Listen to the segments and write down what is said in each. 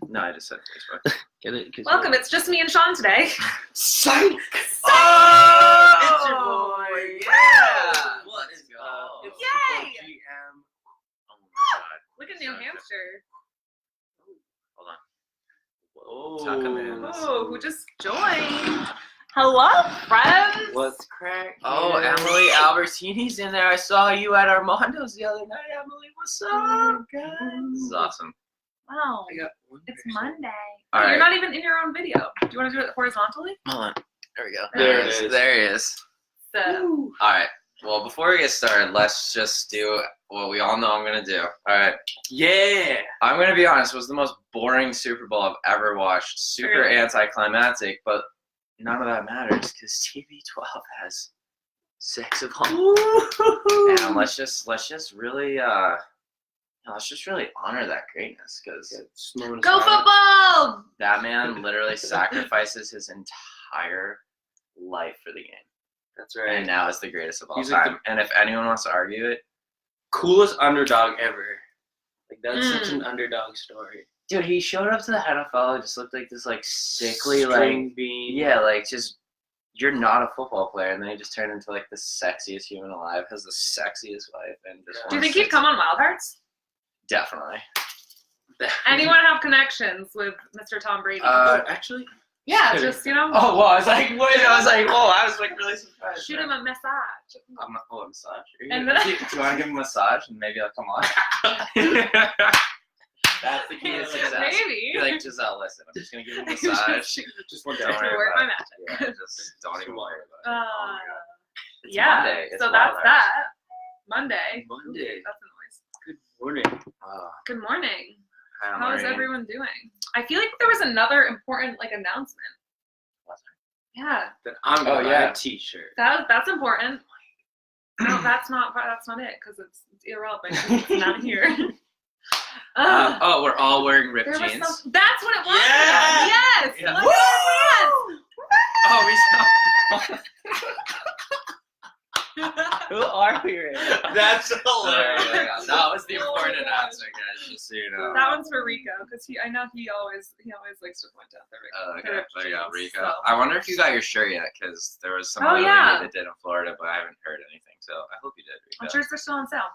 No, I just said Facebook. Get it? Welcome, it's just me and Sean today. Psych! Oh! It's your boy! Yeah! Let's go. It's Yay! your boy, GM. Oh my god. Look at New Hampshire. Hold on. Whoa. Tuck 'em in. Oh, who just joined? Hello, friends. What's crack? Oh, Emily Albertini's in there. I saw you at Armando's the other night. Emily, what's up? This is awesome. Wow. I got one It's picture. Monday. All You're right. not even in your own video. Do you want to do it horizontally? Hold on. There we go. There it it is. There he is. So, All right. Well, before we get started, let's just do what we all know I'm going to do. All right. Yeah! I'm going to be honest. It was the most boring Super Bowl I've ever watched. Super Really? anticlimactic, but none of that matters because TV12 has 6 of them. And let's just really let's just really honor that greatness because go football! that man literally sacrifices his entire life for the game. That's right. And now it's the greatest of all He's like time. And if anyone wants to argue it, Coolest underdog ever. Like, that's such an underdog story. dude, he showed up to the NFL and just looked like this like sickly String like bean. yeah, like just you're not a football player, and then he just turned into like the sexiest human alive, has the sexiest wife, and just Do you think he'd come on Wildhearts? Definitely. Anyone have connections with Mr. Tom Brady? Actually, yeah, kidding. just, you know, Oh, well, I was like, wait, I was like, whoa, I was like really surprised. shoot him a massage. I'm not, oh, a massage. And Do then- you want to give him a massage and maybe I'll come on? That's the key to success. Maybe. You're like, Giselle, listen, I'm just going to give him a massage. just one Don't day. worry Work about my it. magic. Yeah, just don't even worry about it. Oh my God. It's yeah, Monday. It's so that's Wildhearts. that. Monday. Monday. That's a noise. Good morning. Oh, Good morning. hi, How is Maureen. everyone doing? I feel like there was another important announcement. What's Yeah, Then I'm Oh, gonna yeah. buy a t-shirt. that's important. No, that's not it because it's irrelevant. 'cause it's not here. Oh, we're all wearing ripped There was jeans. that's what it was. Yeah! Yes. Yeah. Look at Oh, we saw. Who are we right now? That's hilarious. That was the Oh important my gosh. announcement, guys. Just so you know. that one's for Rico because I know he always likes to point out the Okay, ripped there you go, jeans, Rico. so. I wonder if you got your shirt yet, because there was some Oh, other yeah. lady that did in Florida, but I haven't heard anything. So I hope you did, I'm Rico. sure they're still on sale.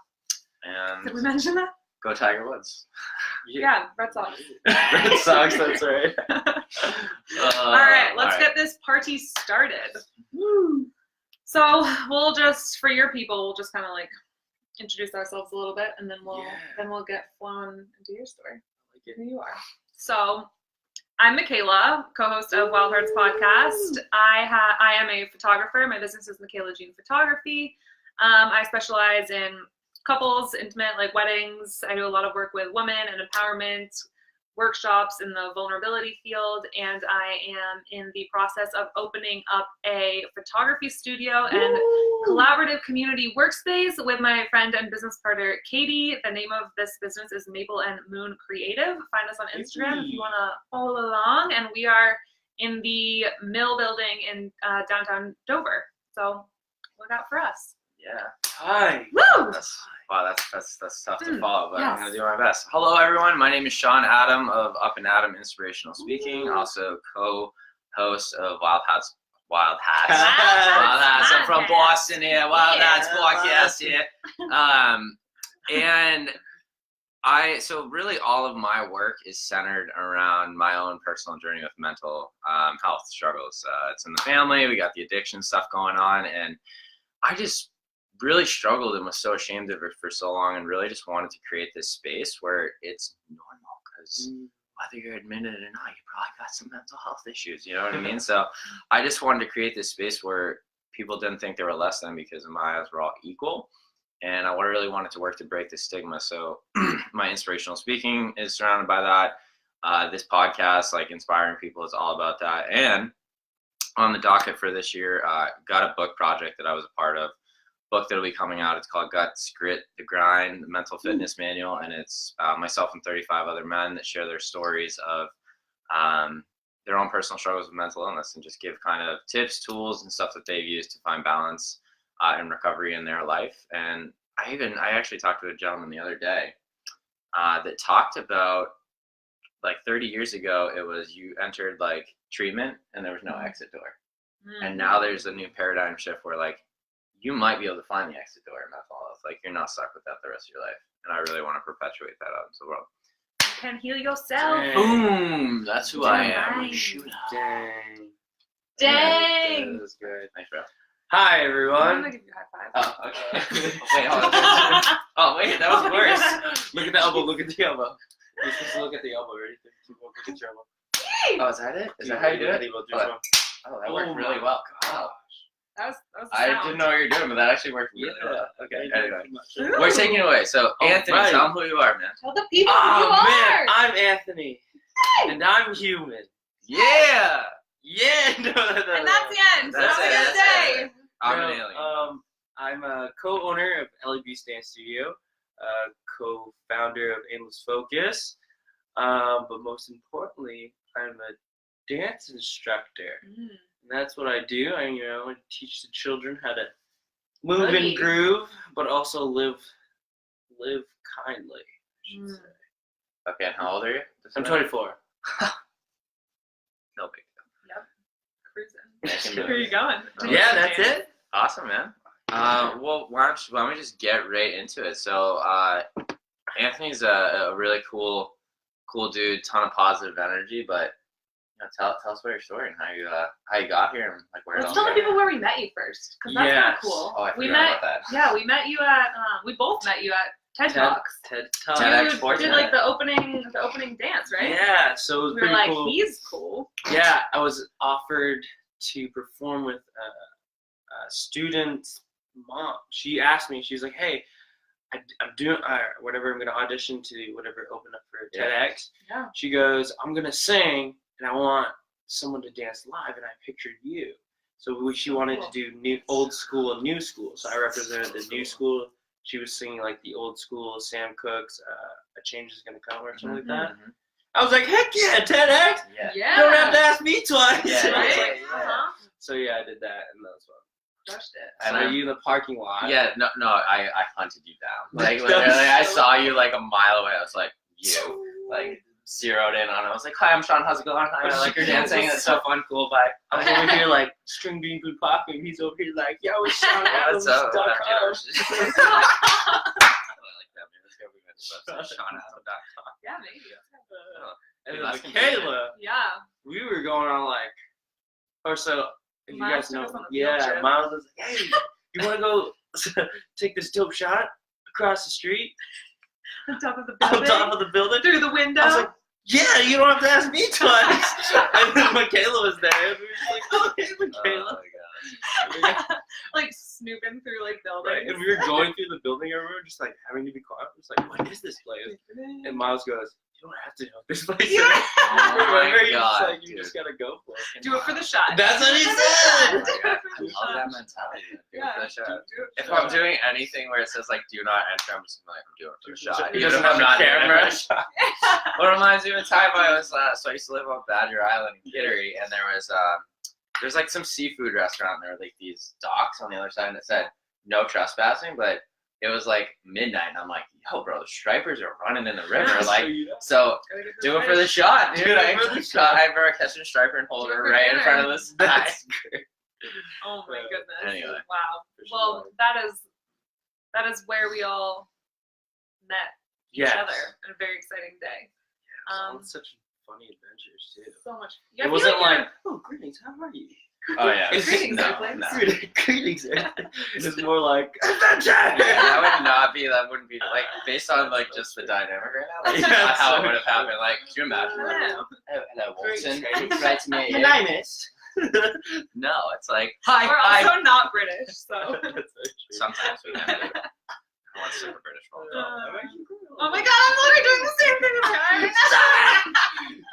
Did we And mention that? go Tiger Woods. Yeah, Red Sox. Red Sox, that's right. All right, let's get this party started. Woo. So we'll just, for your people, we'll just kind of like introduce ourselves a little bit, and then we'll get flown into your story. Who you are. So I'm Michaela, co-host of Wildhearts podcast. I am a photographer. My business is Michaela Jean Photography. I specialize in couples, intimate, like weddings. I do a lot of work with women and empowerment, workshops in the vulnerability field, and I am in the process of opening up a photography studio and collaborative community workspace with my friend and business partner, Katie. The name of this business is Maple and Moon Creative. Find us on Instagram if you want to follow along, and we are in the Mill building in downtown Dover. So look out for us. Yeah. Hi. Woo! Wow, that's tough to follow, but I'm yes. gonna do my best. Hello, everyone. My name is Sean Adam of Up and Adam Inspirational Speaking, also co-host of Wildhearts. I'm from Boston here. Wildhearts podcast here. And so really all of my work is centered around my own personal journey with mental health struggles. It's in the family. We got the addiction stuff going on, and I just really struggled and was so ashamed of it for so long, and really just wanted to create this space where it's normal, because whether you're admitted or not, you probably got some mental health issues, you know what I mean? So I just wanted to create this space where people didn't think they were less than, because in my eyes we're all equal, and I really wanted to work to break the stigma. So my inspirational speaking is surrounded by that. This podcast, like inspiring people, is all about that. And on the docket for this year, got a book project that I was a part of. Book that'll be coming out. It's called Guts, Grit, the Grind, the Mental Fitness Manual, and it's myself and 35 other men that share their stories of their own personal struggles with mental illness, and just give kind of tips, tools, and stuff that they've used to find balance and recovery in their life. And I actually talked to a gentleman the other day that talked about like 30 years ago, it was you entered like treatment and there was no exit door. And now there's a new paradigm shift where like you might be able to find the exit door in mental health. Like you're not stuck with that the rest of your life. And I really want to perpetuate that out into the world. You can heal yourself. Dang. Boom! That's who I am. Dang. Shoot. Dang. Dang. That was good. Thanks, bro. Hi, I'm everyone. gonna give you a high five. Oh, okay. Wait, hold on. Oh, wait, that was worse. Look at the elbow. Look at the elbow. You're supposed to look at the elbow. Ready? Look at your elbow. Oh, is that it? Is that how you do it? Oh, Oh, that worked really well. Wow. That was the I sound. didn't know what you were doing, but that actually worked really well. Okay, anyway. Ooh. We're taking it away. So, Anthony, right. tell them who you are, man. Tell the people who you Oh, man. are. I'm Anthony. And I'm human. Yeah! Yeah. No. And that's the end. So That's have a it, good that's day. it. I'm an alien. I'm a co-owner of LEB Stand Studio, co-founder of Aimless Focus, but most importantly, I'm a dance instructor. And that's what I do. I teach the children how to move Boogie. and groove, but also live kindly, I should say. Okay, and how old are you? I'm 24. No big Cruising. deal. Where are you going? Yeah, that's it. Awesome, man. Well, why don't we just get right into it? So, Anthony's a really cool dude, ton of positive energy, but tell us about your story and how you got here and like where it Let's all tell the started. people where we met you first, because that's kind of Yes. cool. Oh, I we forgot met. about that. Yeah, we met you at. We both met you at TED Talks. TED Talk. TEDx You Portsmouth. did like the opening dance, right? Yeah, so it was We were pretty like, cool. he's cool. Yeah, I was offered to perform with a student's mom. She asked me, she's like, hey, I'm doing whatever, I'm going to audition to whatever, open up for TEDx. Yeah. She goes, I'm going to sing, and I want someone to dance live, and I pictured you. So she wanted to do old school and new school. So I represented the new school. She was singing like the old school, Sam Cooke's A Change Is Gonna Come or something like that. Mm-hmm. I was like, heck yeah, TEDx! Yeah. Yeah. Don't have to ask me twice. Yeah, Right? yeah. Uh-huh. So yeah, I did that, and that was fun. Crushed it. And And are you in the parking lot? Yeah, no, I hunted you down. Like literally, I saw you like a mile away. I was like, you, like zeroed in on it. I was like, hi, I'm Sean. How's it going? Hi, I like your dancing. It's so fun. Cool. Bye. I was over here like string bean food popping. He's over here like, yo, it's Sean What's up? Adams.com. I like that, man. Let's go. We got the website, SeanAdams.com. Yeah, maybe. And Dude, then that's Michaela, Yeah. we were going on like, or so if you Miles guys know, took us on a field yeah, trip. Miles was like, hey, you want to go take this dope shot across the street On top of the on building. top of the building? Through the window. I was like, yeah, you don't have to ask me twice. And then Michaela was there, and we were just like, oh, hey, Oh Michaela. my gosh. like snooping through like Right, buildings. and we were going through the building, and we were just like having to be quiet. It was like, what is this place? And Miles goes, you don't have to know what this place is. Yeah. Oh my Remember, he's God, just like, you dude. just gotta go for it. Do it for the shot. That's what he Do it for the said. shot. Oh my Do it God. for I the love shot. that mentality. Man. Do it Yeah. for the shot. Do it If for I'm the doing anything where it says like do not enter, I'm just like I'm doing it for the shot. He Even doesn't if I'm have a not doing it camera. for the shot. What reminds me of a time I was so I used to live on Badger Island in Kittery, and there's like some seafood restaurant, and there were like these docks on the other side, and it said no trespassing, but it was like midnight, and I'm like, yo, bro, the stripers are running in the river, like. So Gotta get this do it for the right. shot, dude. Do it I for the shot. I remember catching a striper and holding Do it her for right in dinner. front of the sky. That's great. Oh my goodness. Anyway. Wow. For Well, sure. that is where we all met each Yes. other on a very exciting day. It's such funny adventures too. So much. It wasn't like, oh, greetings, how are you? Oh yeah. Greetings, no, airplanes. no. Greetings. It's more like adventure. That wouldn't be like based on like just the dynamic right now. That's Yeah, not how it sorry. would have happened. Like, could you imagine? Hello. Hello, Wilson. Great. Great to meet you. My name is. No, it's like hi. We're hi. also not British, so. Sometimes we can. I want super British roll. Oh my god, I'm literally doing the same thing with her.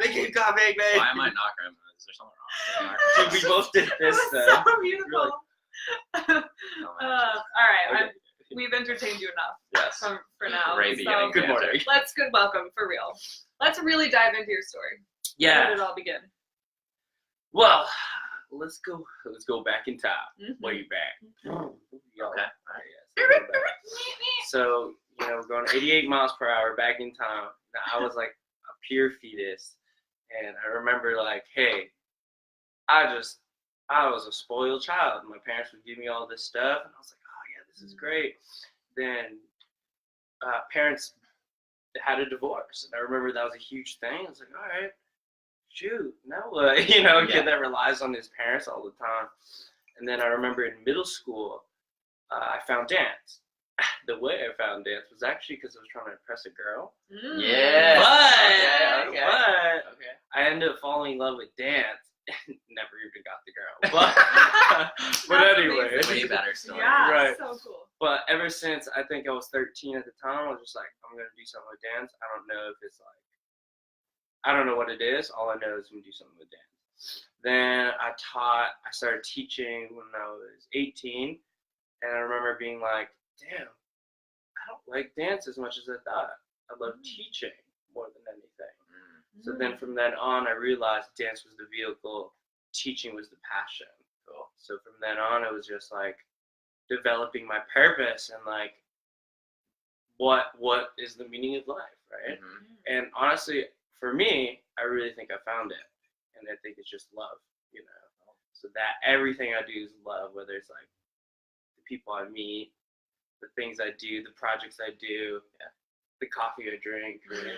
They keep copying me. Why am I not grandma? Is there something wrong? Dude, we both did It this. was so beautiful. Oh, man. All right, Okay. we've entertained you enough Yes. for now. Great beginning. Good morning. Let's good welcome for real. Let's really dive into your story. Where Yeah. did it all begin? Well, let's go back in time. Mhm. Way back. Okay. So, we're going 88 miles per hour back in time. Now, I was like a pure fetus. And I remember like, hey, I was a spoiled child. My parents would give me all this stuff, and I was like, oh yeah, this is great. Then parents had a divorce, and I remember that was a huge thing. I was like, all right, shoot, now what? You know, a kid that relies on his parents all the time. And then I remember in middle school, I found dance. The way I found dance was actually because I was trying to impress a girl. Yeah. But I ended up falling in love with dance. Never even got the girl. But anyway. Way better story. Yeah, Right. so cool. But ever since, I think I was 13 at the time, I was just like, I'm going to do something with dance. I don't know if it's like, I don't know what it is. All I know is I'm going to do something with dance. Then I started teaching when I was 18. And I remember being like, damn, I don't like dance as much as I thought. I love teaching more than anything. So then from then on, I realized dance was the vehicle, teaching was the passion. Cool. So from then on, it was just like developing my purpose and like what is the meaning of life, right? And honestly, for me, I really think I found it. And I think it's just love, you know. So that everything I do is love, whether it's like the people I meet, the things I do, the projects I do, the coffee I drink, right?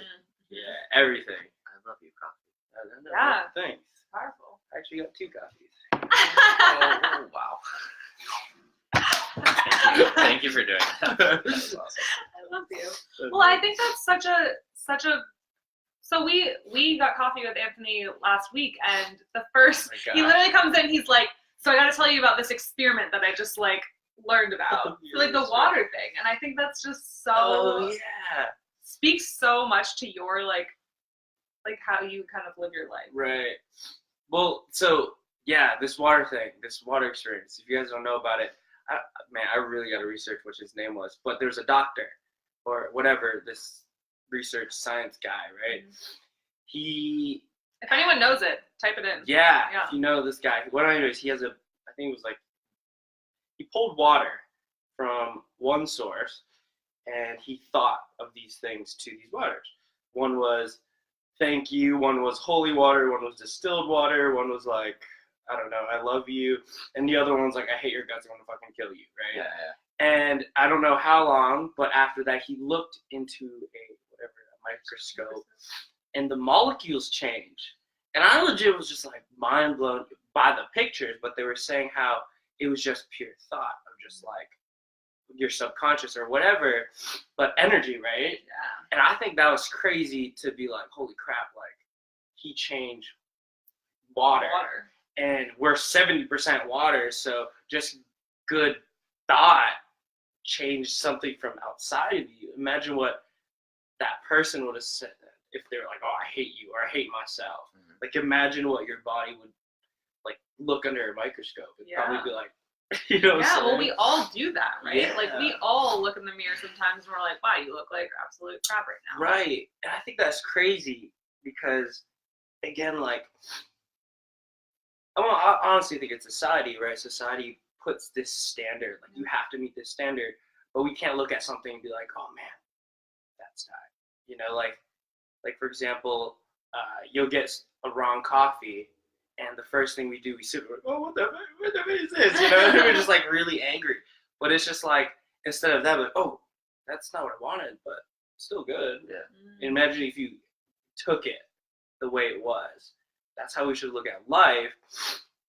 Yeah, everything. I love you, coffee. Yeah. Thanks. Powerful. I actually got 2 coffees. Oh, wow. Thank you for doing that. That's awesome. I love you. Well, I think that's such a. So we got coffee with Anthony last week, and the first he literally comes in, he's like, so I got to tell you about this experiment that I just like learned about, like the water thing, and I think that's just so speaks so much to your like how you kind of live your life. Right. Well, so yeah, this water thing, this water experience. If you guys don't know about it, I really got to research what his name was. But there's a doctor or whatever, this research science guy, right? He. If anyone knows it, type it in. Yeah. If you know this guy, what anyways, he has I think it was like, he pulled water from one source, and he thought of these things to these waters. One was thank you, one was holy water, one was distilled water, one was like, I don't know, I love you, and the other one was like, I hate your guts, I'm gonna fucking kill you, right? Yeah. And I don't know how long, but after that he looked into a microscope, and the molecules change. And I legit was just like mind blown by the pictures, but they were saying how it was just pure thought of just like your subconscious or whatever, but energy, right? Yeah. And I think that was crazy to be like, holy crap, like he changed water. And we're 70% water, so just good thought changed something from outside of you. Imagine what that person would have said if they were like, oh, I hate you, or I hate myself. Like imagine what your body would like look under a microscope. It'd probably be like, you know what I'm saying? Well, we all do that, right? Yeah. Like, we all look in the mirror sometimes and we're like, wow, you look like absolute crap right now. Right. And I think that's crazy because, again, like, I honestly think it's society, right? Society puts this standard. Like, you have to meet this standard, but we can't look at something and be like, oh, man, that's time. You know, like for example, you'll get a wrong coffee, and the first thing we do, we sit, we're like, oh, what the is this? You know, we're just like really angry. But it's just like, instead of that, like, oh, that's not what I wanted, but still good. Yeah. Imagine if you took it the way it was. That's how we should look at life.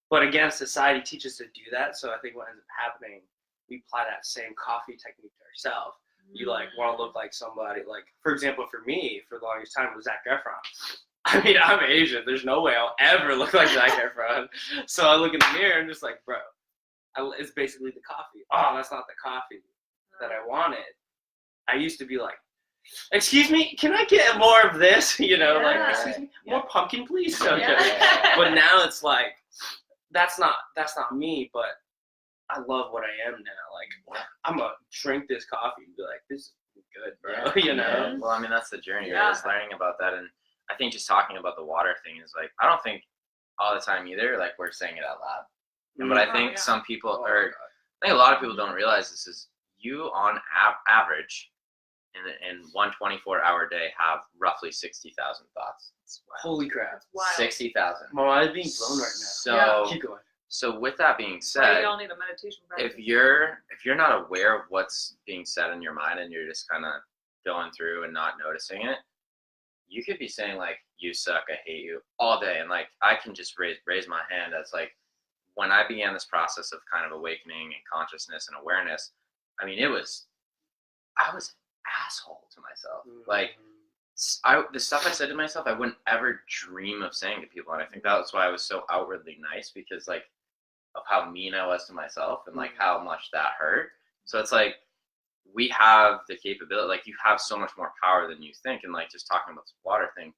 But again, society teaches us to do that. So I think what ends up happening, we apply that same coffee technique to ourselves. You like want to look like somebody, like, for example, for me, for the longest time, was Zac Efron. I mean, I'm Asian. There's no way I'll ever look like Zac Efron. So I look in the mirror and just like, bro, it's basically the coffee. Oh, that's not the coffee that I wanted. I used to be like, excuse me, can I get more of this? You know, like, excuse me, more pumpkin, please. Okay. But now it's like, that's not me, but I love what I am now. Like, I'm going to drink this coffee and be like, this is good, bro. You know? Well, I mean, that's the journey. You're just learning about that. And I think just talking about the water thing is like, I don't think all the time either, like, we're saying it out loud. But I think some people, I think a lot of people don't realize this is you on average in one 24-hour day have roughly 60,000 thoughts. Holy crap. That's wild. 60,000. My mind's being blown right now. So, Keep going. so with that being Why said, you all need a meditation practice. if you're not aware of what's being said in your mind and you're just kind of going through and not noticing it, you could be saying like, you suck, I hate you all day. And like, I can just raise my hand as like, when I began this process of kind of awakening and consciousness and awareness, I mean, I was an asshole to myself. Like, the stuff I said to myself, I wouldn't ever dream of saying to people. And I think that's why I was so outwardly nice, because like of how mean I was to myself and like how much that hurt. So it's like, we have the capability, like you have so much more power than you think. And like, just talking about this water thing,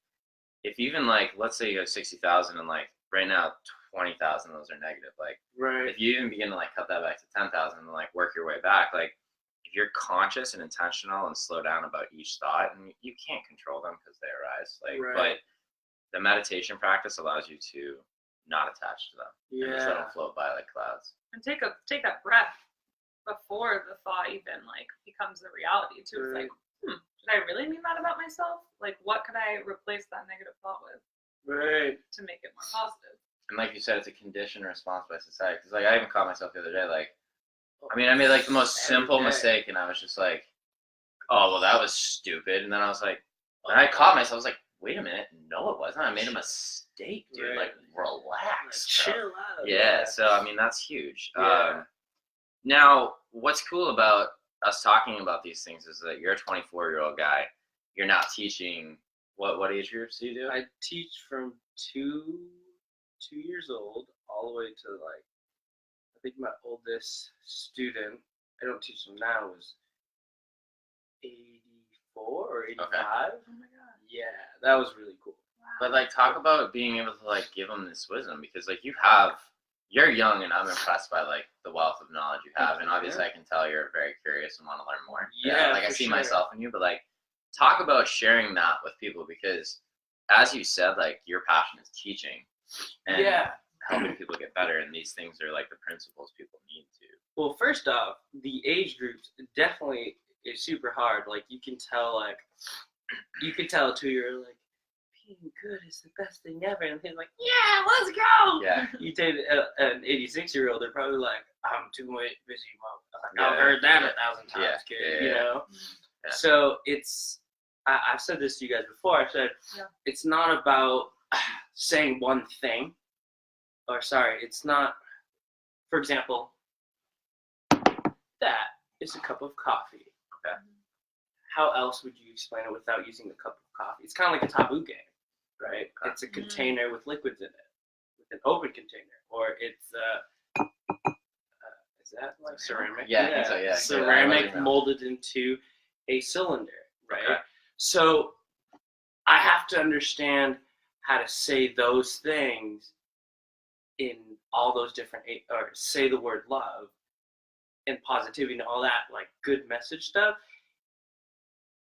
if even like, let's say you have 60,000 and like right now, 20,000 of those are negative. Like, Right. if you even begin to like cut that back to 10,000 and like work your way back, like if you're conscious and intentional and slow down about each thought, and you can't control them because they arise. Like, Right. but the meditation practice allows you to not attach to them. And just let them float by like clouds. And take a breath before the thought even like becomes the reality too. It's like, did I really mean that about myself? Like, what could I replace that negative thought with? Right. To make it more positive. And like you said, it's a conditioned response by society. Because like I even caught myself the other day, like, I mean, I made like the most simple mistake, and I was just like, oh, well, that was stupid. And then I was like, and I caught myself, I was like, wait a minute, no, it wasn't. I made a mistake, dude. Right. Like, relax. Chill bro. out. Yeah, so I mean, that's huge. Yeah. Now, what's cool about us talking about these things is that you're a 24-year-old guy. You're not teaching. What age groups do you do? I teach from 2 years old all the way to like, I think my oldest student, I don't teach them now, was 84 or 85. Okay. Oh my god. Yeah, that was really cool. But like, talk about being able to like give them this wisdom, because like you're young, and I'm impressed by like the wealth of knowledge you have, and obviously I can tell you're very curious and want to learn more. Yeah, like I for see sure. myself in you, but like, talk about sharing that with people, because as you said, like your passion is teaching and helping people get better, and these things are like the principles people need to. Well, first off, the age groups definitely is super hard. Like you can tell a 2-year-old like, being good is the best thing ever, and he's like, yeah, let's go. Yeah. You take an 86-year-old, they're probably like, I'm too busy, mom. I've heard that 1,000 times, kid. You know. Yeah. So I've said this to you guys before. I said it's not about saying one thing, it's not. For example, that is a cup of coffee. Okay. How else would you explain it without using the cup of coffee? It's kind of like a taboo game, right? It's a container with liquids in it, with an open container, or it's is that like ceramic? Yeah, I think so, yeah. Ceramic molded into a cylinder, right? Okay. So I have to understand how to say those things in all those different, or say the word love and positivity and all that, like good message stuff,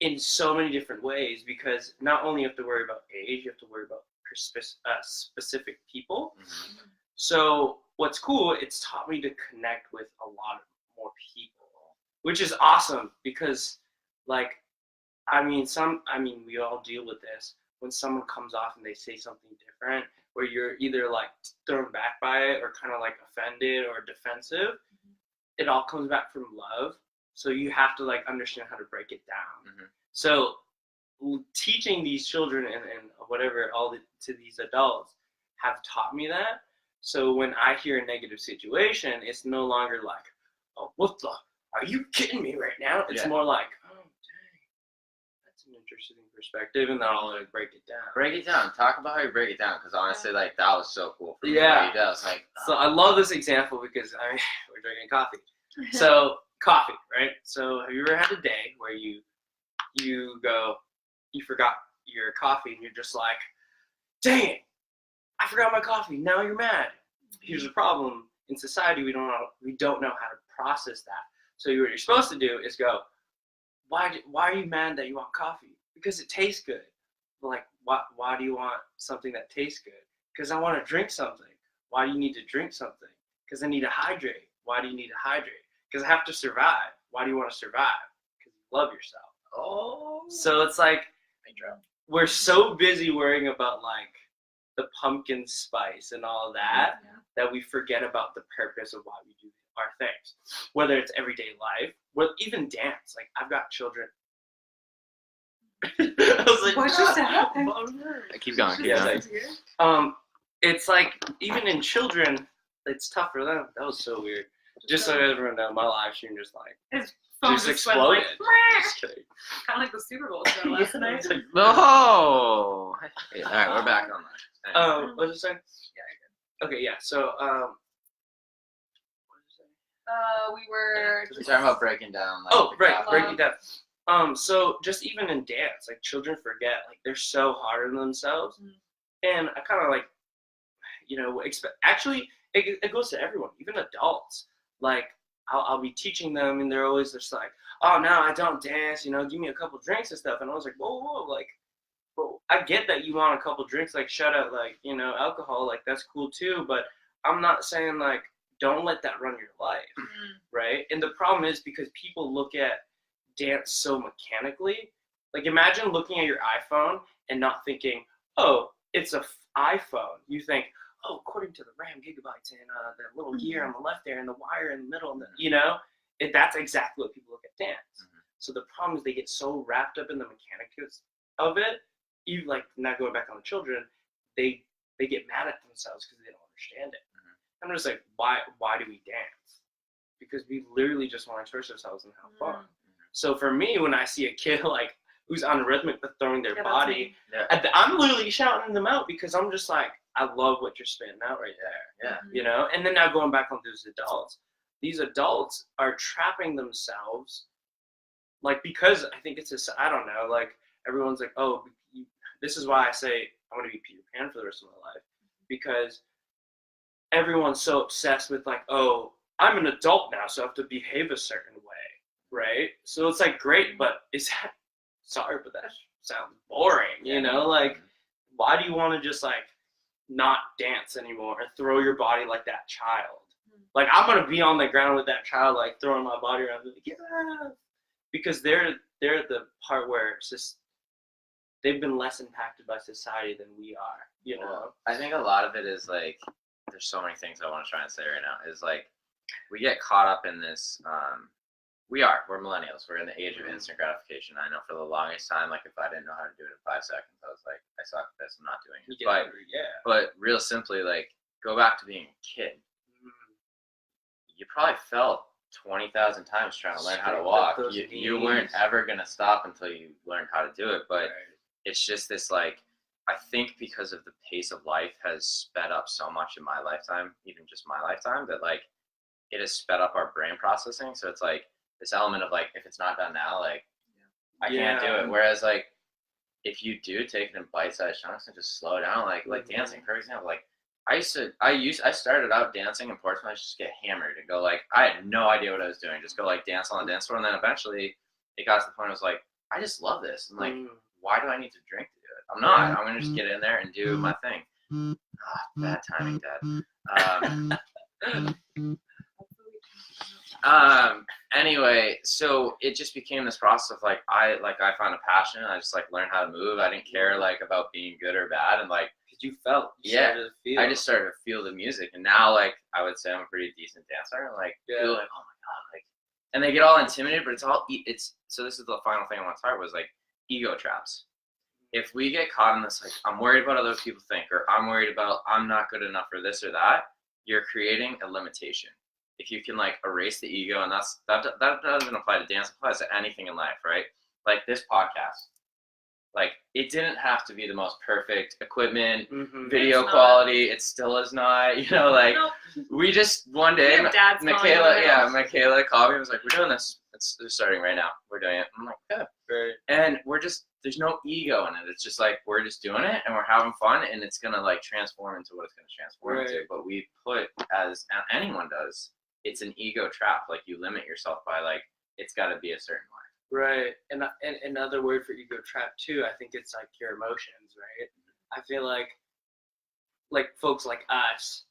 in so many different ways, because not only you have to worry about age, you have to worry about specific people. Mm-hmm. So what's cool, it's taught me to connect with a lot more people, which is awesome, because like, we all deal with this. When someone comes off and they say something different, where you're either like thrown back by it or kind of like offended or defensive, it all comes back from love. So you have to like understand how to break it down. Mm-hmm. So teaching these children and whatever, to these adults have taught me that. So when I hear a negative situation, it's no longer like, oh, are you kidding me right now? It's more like, oh, dang, that's an interesting perspective, and then I'll like break it down. Break it down. Talk about how you break it down, because honestly, like that was so cool for me. Yeah. What you did. I was like, So I love this example because we're drinking coffee. So coffee, right? So have you ever had a day where you forgot your coffee and you're just like, dang it, I forgot my coffee. Now you're mad. Here's the problem. In society, we don't know how to process that. So what you're supposed to do is go, why are you mad that you want coffee? Because it tastes good. Like, why do you want something that tastes good? Because I want to drink something. Why do you need to drink something? Because I need to hydrate. Why do you need to hydrate? Because I have to survive. Why do you want to survive? Because you love yourself. Oh. So it's like we're so busy worrying about like the pumpkin spice and all that that we forget about the purpose of why we do our things. Whether it's everyday life, even dance. Like I've got children. I was like, what just happened? Keep going. It's like even in children, it's tough for them. That was so weird. Just so everyone knows, my live stream just like his phone just exploded. Went like, Just kidding. kind of like the Super Bowl show last night. No. All right, we're back on that. What was I saying? Yeah. Okay. Yeah. So what did I say? We were We're talking about breaking down. Like, Oh, right, breaking down. So just even in dance, like children forget, like they're so hard on themselves, and I kind of like, actually, it goes to everyone, even adults. Like I'll be teaching them, and they're always just like, oh no, I don't dance, give me a couple drinks and stuff, and I was like, whoa, like, well, I get that you want a couple drinks, like shut up, like alcohol, like that's cool too, but I'm not saying like don't let that run your life, right? And the problem is because people look at dance so mechanically. Like imagine looking at your iPhone and not thinking, oh, it's a iPhone. You think, oh, according to the RAM gigabytes and the little gear on the left there and the wire in the middle, and that's exactly what people look at dance. So the problem is they get so wrapped up in the mechanics of it, even like not going back on the children, they get mad at themselves because they don't understand it. I'm just like, why do we dance? Because we literally just want to express ourselves and have fun. So for me, when I see a kid like who's on rhythmic but throwing their body, I'm literally shouting them out because I'm just like, I love what you're spitting out right there. Yeah. And then now going back on these adults are trapping themselves, like because I think it's I don't know, like everyone's like, oh, this is why I say I want to be Peter Pan for the rest of my life, because everyone's so obsessed with like, oh, I'm an adult now, so I have to behave a certain way. Right? So it's like great, but sorry, but that sounds boring, like why do you want to just like not dance anymore or throw your body like that child? Like I'm gonna be on the ground with that child, like throwing my body around, like, yeah, because they're at the part where it's just they've been less impacted by society than we are, Well, I think a lot of it is like there's so many things I want to try and say right now. Is like we get caught up in this. We're millennials. We're in the age of instant gratification. I know for the longest time, like if I didn't know how to do it in 5 seconds, I was like, I suck at this. I'm not doing it. But real simply, like go back to being a kid. You probably fell 20,000 times trying to learn how to walk. You weren't ever gonna stop until you learned how to do it. But it's just this like I think because of the pace of life has sped up so much in my lifetime, even just my lifetime, that like it has sped up our brain processing. So it's like this element of like, if it's not done now, like I can't do it. Whereas like, if you do take it in bite-sized chunks and just slow down, like dancing, for example, like I started out dancing in Portsmouth, I just get hammered and go like, I had no idea what I was doing. Just go like dance on the dance floor. And then eventually it got to the point I was like, I just love this. And like, why do I need to drink to do it? I'm not, I'm going to just get in there and do my thing. Bad timing, Dad. Anyway, so it just became this process of like I found a passion and I just like learned how to move. I didn't care like about being good or bad, and like you felt I just started to feel the music, and now like I would say I'm a pretty decent dancer, and like feel like, oh my god, like, and they get all intimidated, but it's so this is the final thing I want to talk about, was like ego traps. If we get caught in this like I'm worried about what other people think, or I'm worried about I'm not good enough for this or that, you're creating a limitation. If you can like erase the ego, and that doesn't apply to dance, it applies to anything in life, right? Like this podcast, like it didn't have to be the most perfect equipment, video quality. It still is not, like we just one day, Michaela called me and was like, we're doing this. It's starting right now. We're doing it. I'm like, yeah. Right. And there's no ego in it. It's just like, we're just doing it and we're having fun, and it's going to like transform into what it's going to transform into. But we put, as anyone does, it's an ego trap. Like you limit yourself by like, it's got to be a certain way. Right. And another word for ego trap too, I think it's like your emotions, right? I feel like folks like us,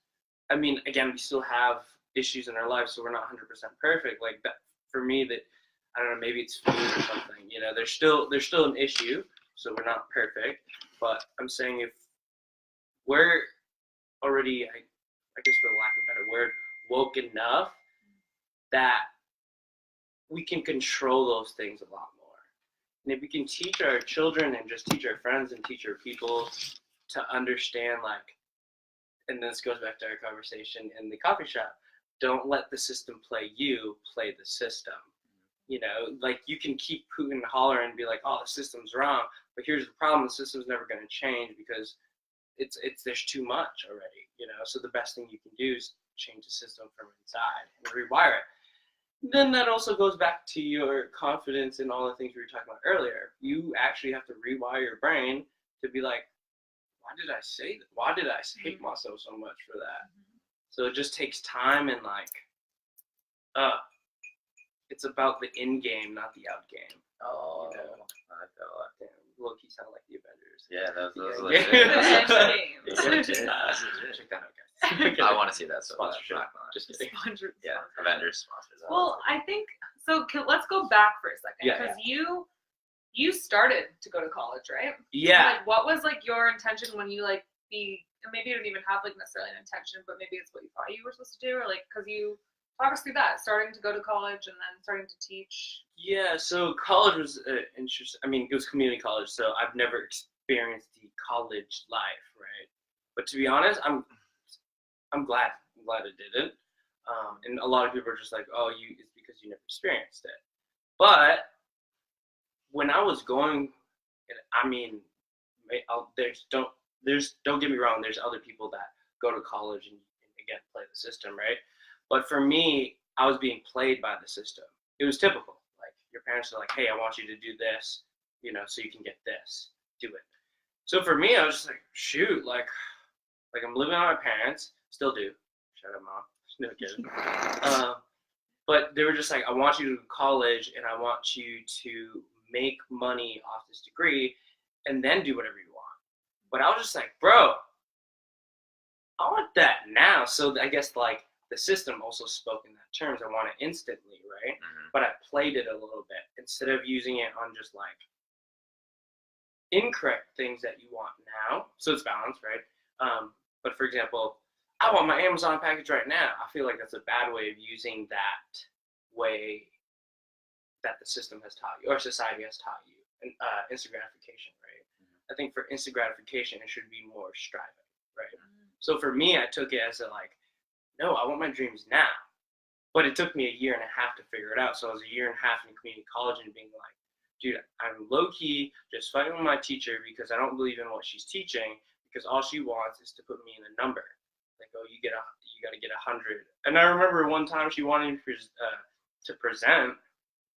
I mean, again, we still have issues in our lives, so we're not 100% perfect. Like that, for me, that I don't know, maybe it's food or something. You know, there's still an issue, so we're not perfect. But I'm saying if we're already, I guess for lack of a better word, woke enough that we can control those things a lot more. And if we can teach our children and just teach our friends and teach our people to understand, like, and this goes back to our conversation in the coffee shop, don't let the system play you, play the system. You know, like, you can keep hooting and hollering and be like, oh, the system's wrong, but here's the problem, the system's never going to change because it's there's too much already, you know. So the best thing you can do is change the system from inside and rewire it. Then that also goes back to your confidence in all the things we were talking about earlier. You actually have to rewire your brain to be like, why did I say that? Why did I hate myself so much for that? So it just takes time, and like, it's about the in game, not the out game. Oh, you know? I feel like Damn, low-key sound like the Avengers. yeah, that was Yeah. legit. That's That's legit. legit. Check that out, guys. I want to see that Sponsorship. Sponsorship. Just kidding. Yeah, Avengers sponsors. Well, I think so. Let's go back for a second, Yeah, because you started to go to college, right? Yeah. Like, what was like your intention when you like maybe you didn't even have like necessarily an intention, but maybe it's what you thought you were supposed to do, or like because you talk us through that, starting to go to college and then starting to teach. Yeah, so college was interesting. I mean, it was community college, so I've never experienced the college life, right? But to be honest, I'm glad. I'm glad I didn't. And a lot of people are just like, oh, it's because you never experienced it. But when I was going, I mean, don't get me wrong, there's other people that go to college and again play the system, right? But for me, I was being played by the system. It was typical. Like, your parents are like, hey, I want you to do this, you know, so you can get this. Do it. So for me, I was just like, shoot, like I'm living with my parents, still do. Shut up, Mom. No kidding. But they were just like, I want you to go to college, and I want you to make money off this degree, and then do whatever you want. But I was just like, bro, I want that now. So I guess like the system also spoke in that terms. I want it instantly, right? Mm-hmm. But I played it a little bit instead of using it on just like incorrect things that you want now. So it's balanced, right? But for example, I want my Amazon package right now. I feel like that's a bad way of using that way that the system has taught you or society has taught you. And instant gratification, right? I think for instant gratification, it should be more striving, right? So for me, I took it as a like, no, I want my dreams now. But it took me a year and a half to figure it out. So I was a year and a half in community college and being like, dude, I'm low-key just fighting with my teacher because I don't believe in what she's teaching, because all she wants is to put me in a number. Like, oh, you got to get 100. And I remember one time she wanted me to present,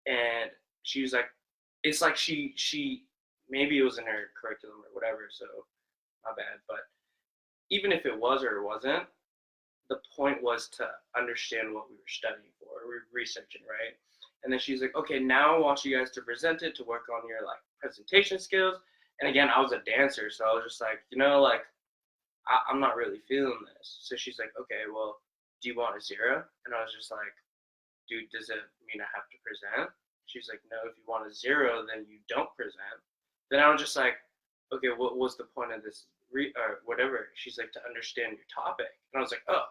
and she was like, it's like she maybe it was in her curriculum or whatever, so my bad. But even if it was or it wasn't, the point was to understand what we were studying for, we were researching, right? And then she's like, okay, now I want you guys to present it, to work on your like presentation skills. And again, I was a dancer, so I was just like, you know, like I'm not really feeling this. So she's like, okay, well, do you want a 0? And I was just like, dude, does it mean I have to present? She's like, no, if you want a 0, then you don't present. Then I was just like, okay, what was the point of this or whatever? She's like, to understand your topic. And I was like, oh,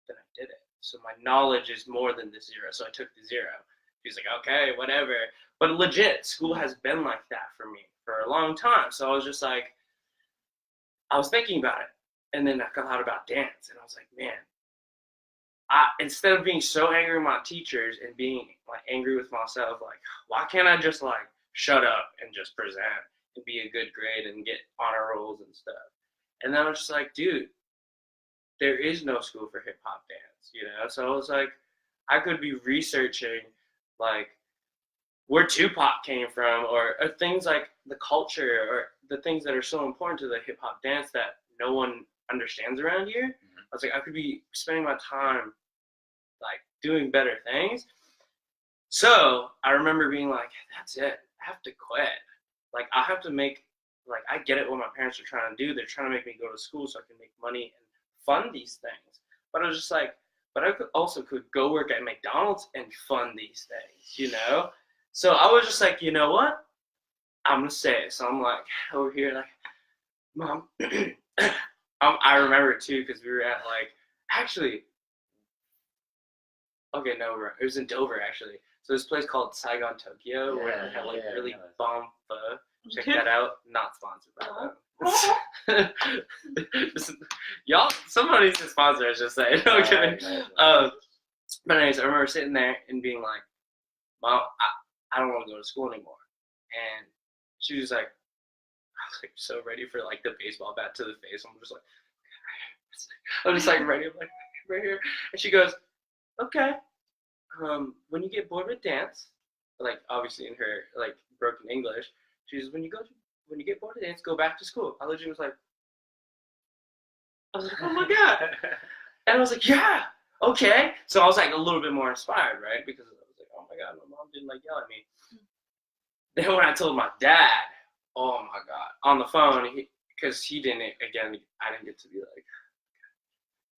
then I did it. So my knowledge is more than the 0. So I took the 0. She's like, okay, whatever. But legit, school has been like that for me for a long time. So I was just like, I was thinking about it. And then I thought about dance. And I was like, man, instead of being so angry with my teachers and being like angry with myself, like, why can't I just like shut up and just present and be a good grade and get honor rolls and stuff? And then I was just like, dude, there is no school for hip hop dance, you know? So I was like, I could be researching like where Tupac came from, or things like the culture, or the things that are so important to the hip hop dance that no one understands around here. I was like, I could be spending my time like doing better things. So I remember being like, that's it. I have to quit. Like, I have to make, like, I get it what my parents are trying to do. They're trying to make me go to school so I can make money and fund these things. But I was just like, but I could go work at McDonald's and fund these things, you know? So I was just like, you know what? I'm gonna say it. So I'm like over here, like, Mom. I remember it too because we were at like actually. Okay, no, it was in Dover actually. So this place called Saigon Tokyo where they have like really bomb pho. Check that out. Not sponsored by them. Y'all, somebody needs to sponsor us. Just saying. Okay. But anyways, I remember sitting there and being like, Mom, I don't want to go to school anymore. And she was like, I was like so ready for like the baseball bat to the face. I'm just like ready. I'm like right here. And she goes, okay. When you get bored with dance, like obviously in her like broken English, she says when you get bored of dance, go back to school. I literally was like, oh my god. And I was like, yeah, okay. So I was like a little bit more inspired, right? Because I was like, oh my god, my mom didn't like yell at me. Then when I told my dad, oh my god, on the phone, because he didn't, again, I didn't get to be like,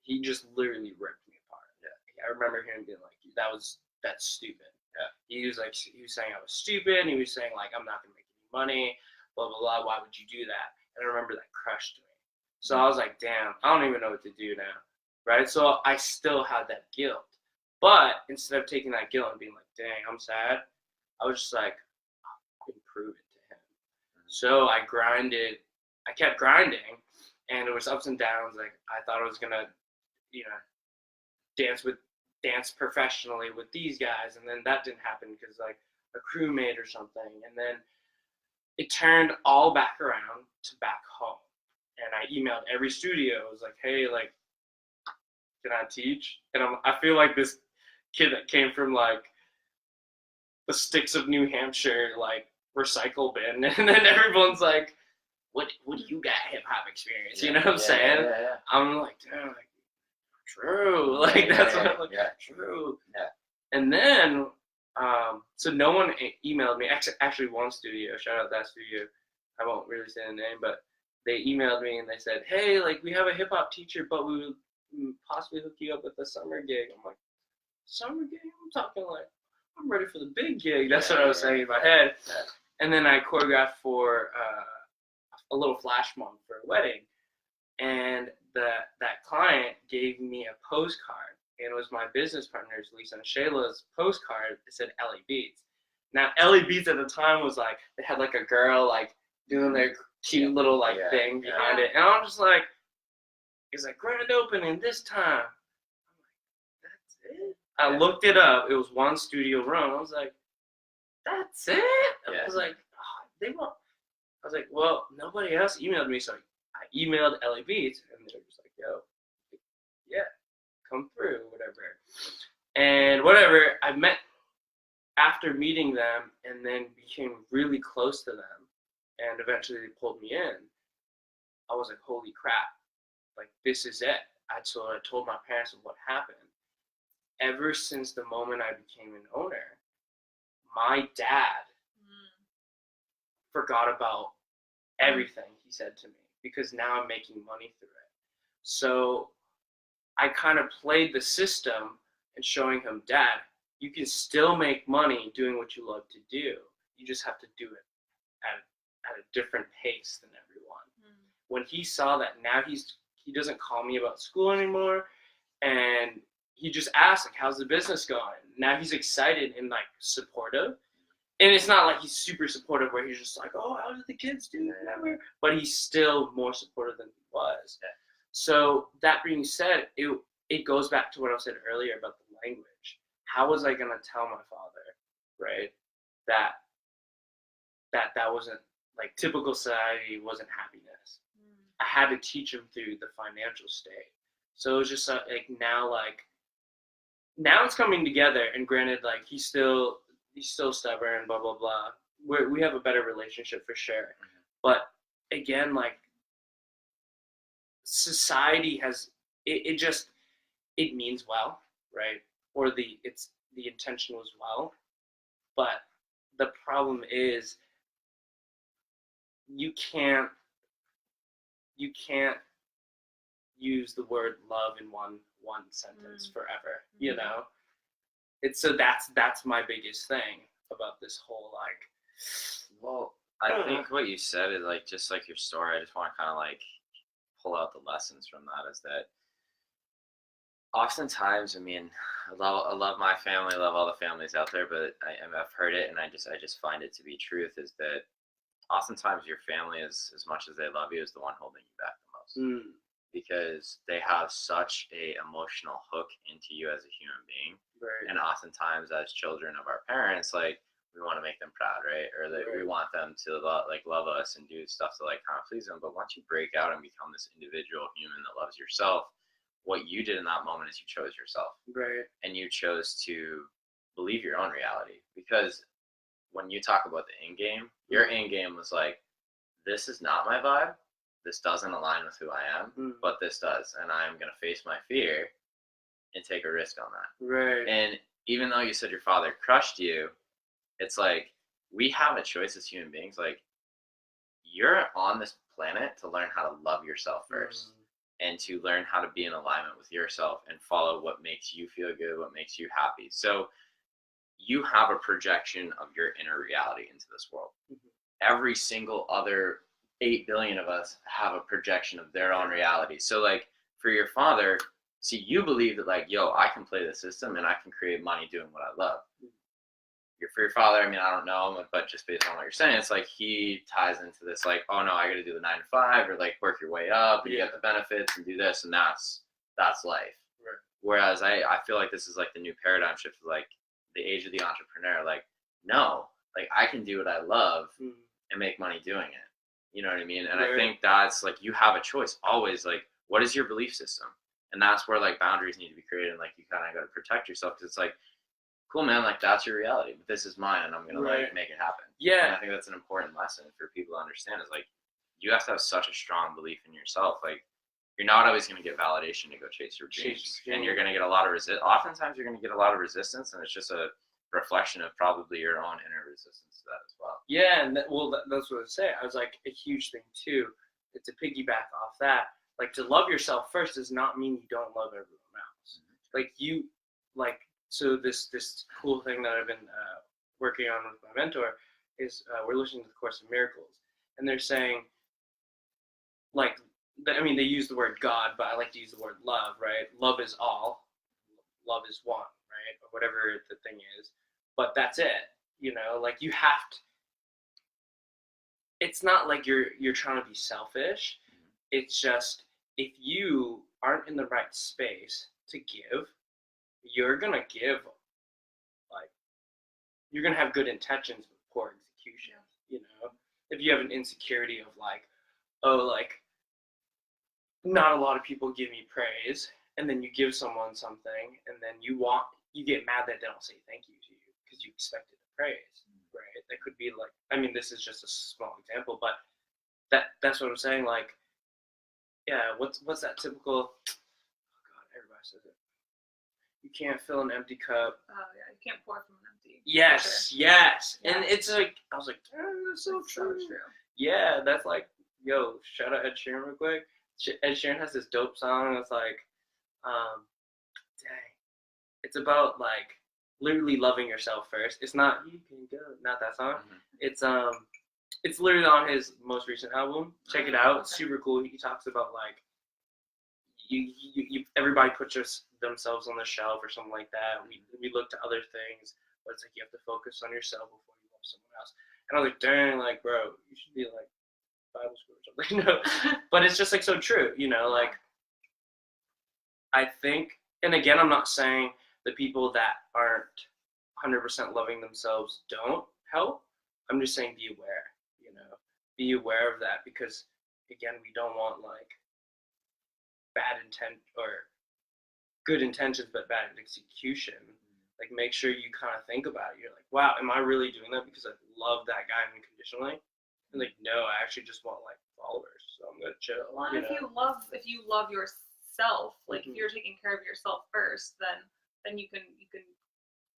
he just literally ripped me apart. Yeah. I remember him being like, that's stupid. Yeah. He was saying I was stupid, and he was saying like, I'm not gonna make any money, blah blah blah. Why would you do that? And I remember that crushed me. So I was like, damn, I don't even know what to do now, right? So I still had that guilt, but instead of taking that guilt and being like, dang, I'm sad, I was just like, I can prove it to him. So I kept grinding, and it was ups and downs. Like I thought I was gonna, dance professionally with these guys, and then that didn't happen because like a crewmate or something, and then it turned all back around to back home, and I emailed every studio. I was like, hey, like, can I teach? And I feel like this kid that came from like the sticks of New Hampshire like recycle bin, and then everyone's like, what do you got hip hop experience? You know what I'm saying? Yeah. I'm like, damn, like, true. Like that's what I'm like, true. Yeah. And then so no one emailed me. Actually one studio, shout out that studio. I won't really say the name, but they emailed me and they said, hey, like we have a hip hop teacher, but we would possibly hook you up with a summer gig. I'm like, summer gig? I'm talking like I'm ready for the big gig. That's what I was saying in my head. Yeah. And then I choreographed for a little flash mob for a wedding, and that client gave me a postcard, and it was my business partners, Lisa and Shayla's postcard. It said Ellie Beatz. Now Ellie Beatz at the time was like they had like a girl like doing their cute little like thing behind it, and I'm just like, it's like grand opening this time. I'm like, that's it. I looked it up. It was one studio room. I was like, that's it. I was like, oh, they won't. I was like, well, nobody else emailed me, so I emailed Ellie Beatz, and they were just like, yo, yeah, come through, whatever. And whatever, I met after meeting them, and then became really close to them, and eventually they pulled me in. I was like, holy crap, like this is it. I told my parents of what happened. Ever since the moment I became an owner, my dad forgot about everything he said to me, because now I'm making money through it. So I kind of played the system and showing him, Dad, you can still make money doing what you love to do. You just have to do it at a different pace than everyone. When he saw that, now he doesn't call me about school anymore, and he just asks, like, how's the business going? Now he's excited and like supportive. And it's not like he's super supportive where he's just like, oh, how did the kids do whatever? But he's still more supportive than he was. Yeah. So that being said, it goes back to what I said earlier about the language. How was I going to tell my father, right, that wasn't, like, typical society wasn't happiness. I had to teach him through the financial state. So it was just like now it's coming together. And granted, like he's still stubborn, blah blah blah. We have a better relationship for sure. But again, like society has it means well, right? Or the intention was well, but the problem is you can't use the word love in one sentence forever, you know? It's so that's my biggest thing. about this whole like. Well, I think what you said is like just like your story. I just want to kind of like pull out the lessons from that. Is that oftentimes, I mean, I love my family, I love all the families out there, but I've heard it, and I just find it to be truth. Is that oftentimes your family is, as much as they love you, is the one holding you back the most. Because they have such a emotional hook into you as a human being. Right. And oftentimes as children of our parents, like, we want to make them proud, right? Or that we want them to love us and do stuff to like kind of please them. But once you break out and become this individual human that loves yourself, what you did in that moment is you chose yourself. Right. And you chose to believe your own reality. Because when you talk about the end game, your end game was like, this is not my vibe. This doesn't align with who I am, but this does. And I'm going to face my fear and take a risk on that. Right. And even though you said your father crushed you, it's like, we have a choice as human beings. Like, you're on this planet to learn how to love yourself first and to learn how to be in alignment with yourself and follow what makes you feel good, what makes you happy. So you have a projection of your inner reality into this world. Every single other 8 billion of us have a projection of their own reality. So like for your father, see, you believe that like, yo, I can play the system and I can create money doing what I love. For your father, I mean, I don't know, but just based on what you're saying, it's like he ties into this like, oh no, I got to do the 9 to 5 or like work your way up and you get the benefits and do this, and that's life. Right. Whereas I feel like this is like the new paradigm shift of like the age of the entrepreneur. Like, no, like I can do what I love and make money doing it. You know what I mean? And I think that's like, you have a choice always. Like, what is your belief system? And that's where like boundaries need to be created. And like, you kind of got to protect yourself, because it's like, cool, man, like that's your reality, but this is mine and I'm going to like make it happen. Yeah. And I think that's an important lesson for people to understand, is like, you have to have such a strong belief in yourself. Like, you're not always going to get validation to go chase your dreams. And you're going to get a lot of oftentimes you're going to get a lot of resistance, and it's just a reflection of probably your own inner resistance to that as well. Yeah, and that's what I was saying. I was like, a huge thing too, to piggyback off that, like to love yourself first does not mean you don't love everyone else. Like you, like, so this cool thing that I've been working on with my mentor is we're listening to the Course in Miracles, and they're saying, like, I mean, they use the word God, but I like to use the word love, right? Love is all, love is one, right? Or whatever the thing is, but that's it. You know, like you have to. It's not like you're trying to be selfish. It's just, if you aren't in the right space to give, you're going to give, like, you're going to have good intentions with poor execution, you know? If you have an insecurity of like, oh, like, not a lot of people give me praise, and then you give someone something, and then you get mad that they don't say thank you to you because you expected the praise, right? That could be like, I mean, this is just a small example, but that's what I'm saying, like, yeah, what's that typical, oh God, everybody says it. You can't fill an empty cup. Oh yeah, you can't pour from an empty. Yes, sure. yes. Yeah. And it's like, I was like, that's so true. Yeah, that's like, yo, shout out Ed Sheeran real quick. Ed Sheeran has this dope song that's like, dang. It's about like literally loving yourself first. It's not, you can go, not that song. It's literally on his most recent album. Check it out. It's super cool. He talks about like, you everybody puts themselves on the shelf or something like that. We look to other things, but it's like you have to focus on yourself before you love someone else. And I was like, dang, like, bro, you should be like Bible school or something. No, but it's just like so true, you know. Like, I think, and again, I'm not saying the people that aren't 100% loving themselves don't help. I'm just saying be aware, you know, be aware of that, because again, we don't want like bad intent or good intentions but bad execution. Like, make sure you kind of think about it. You're like, wow, am I really doing that because I love that guy unconditionally? And like, no, I actually just want like followers, so I'm gonna chill. Well, and if you love yourself, like if you're taking care of yourself first, then you can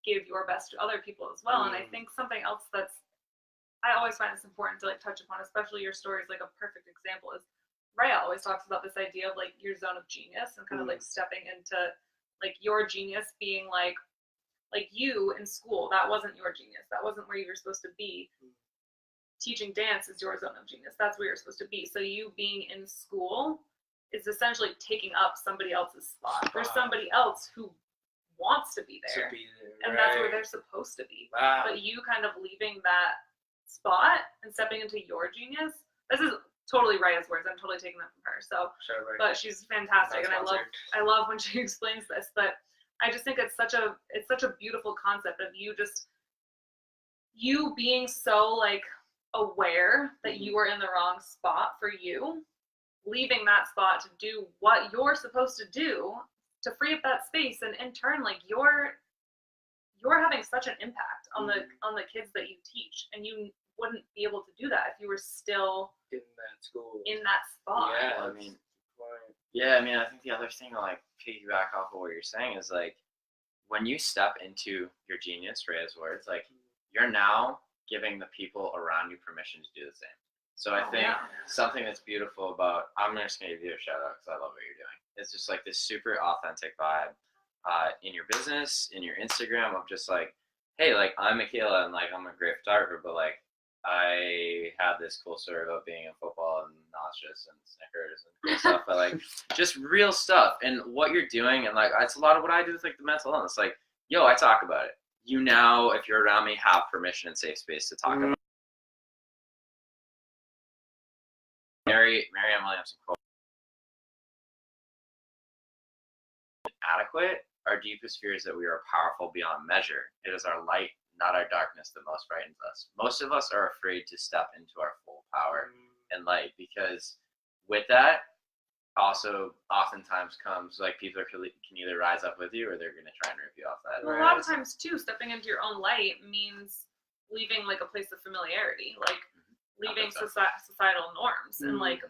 give your best to other people as well. And I think something else I always find it's important to like touch upon, especially your story is like a perfect example, is Rhea always talks about this idea of like your zone of genius and kind of like stepping into like your genius being like Like you in school, that wasn't your genius. That wasn't where you were supposed to be. Teaching dance is your zone of genius. That's where you're supposed to be. So you being in school is essentially taking up somebody else's spot. There's somebody else who wants to be there. And that's where they're supposed to be. Wow. But you kind of leaving that spot and stepping into your genius. This is totally Raya's words. I'm totally taking that from her. So, but she's fantastic, and I love when she explains this. But I just think it's such a beautiful concept of you being so like aware that you are in the wrong spot for you, leaving that spot to do what you're supposed to do to free up that space, and in turn, like you're having such an impact on the kids that you teach, and you wouldn't be able to do that if you were still in that school, in that spot. Yeah, I mean, I think the other thing to like piggyback off of what you're saying is like when you step into your genius, Rhea's words, like you're now giving the people around you permission to do the same. So I think something that's beautiful about, I'm just going to give you a shout out because I love what you're doing. It's just like this super authentic vibe in your business, in your Instagram of just like, hey, like I'm Michaela and like I'm a great photographer, but like I had this cool story about being in football and nauseous and Snickers and cool stuff, but like just real stuff. And what you're doing, and like it's a lot of what I do with like the mental illness. Like, yo, I talk about it. You now, if you're around me, have permission and safe space to talk about it. Marianne Williamson quote: "Adequate. Our deepest fear is that we are powerful beyond measure. It is our light, not our darkness, that most frightens us. Most of us are afraid to step into our full power and light, because with that also oftentimes comes like people can either rise up with you or they're going to try and rip you off that. Well, a lot of times too, stepping into your own light means leaving like a place of familiarity, like leaving societal norms, and like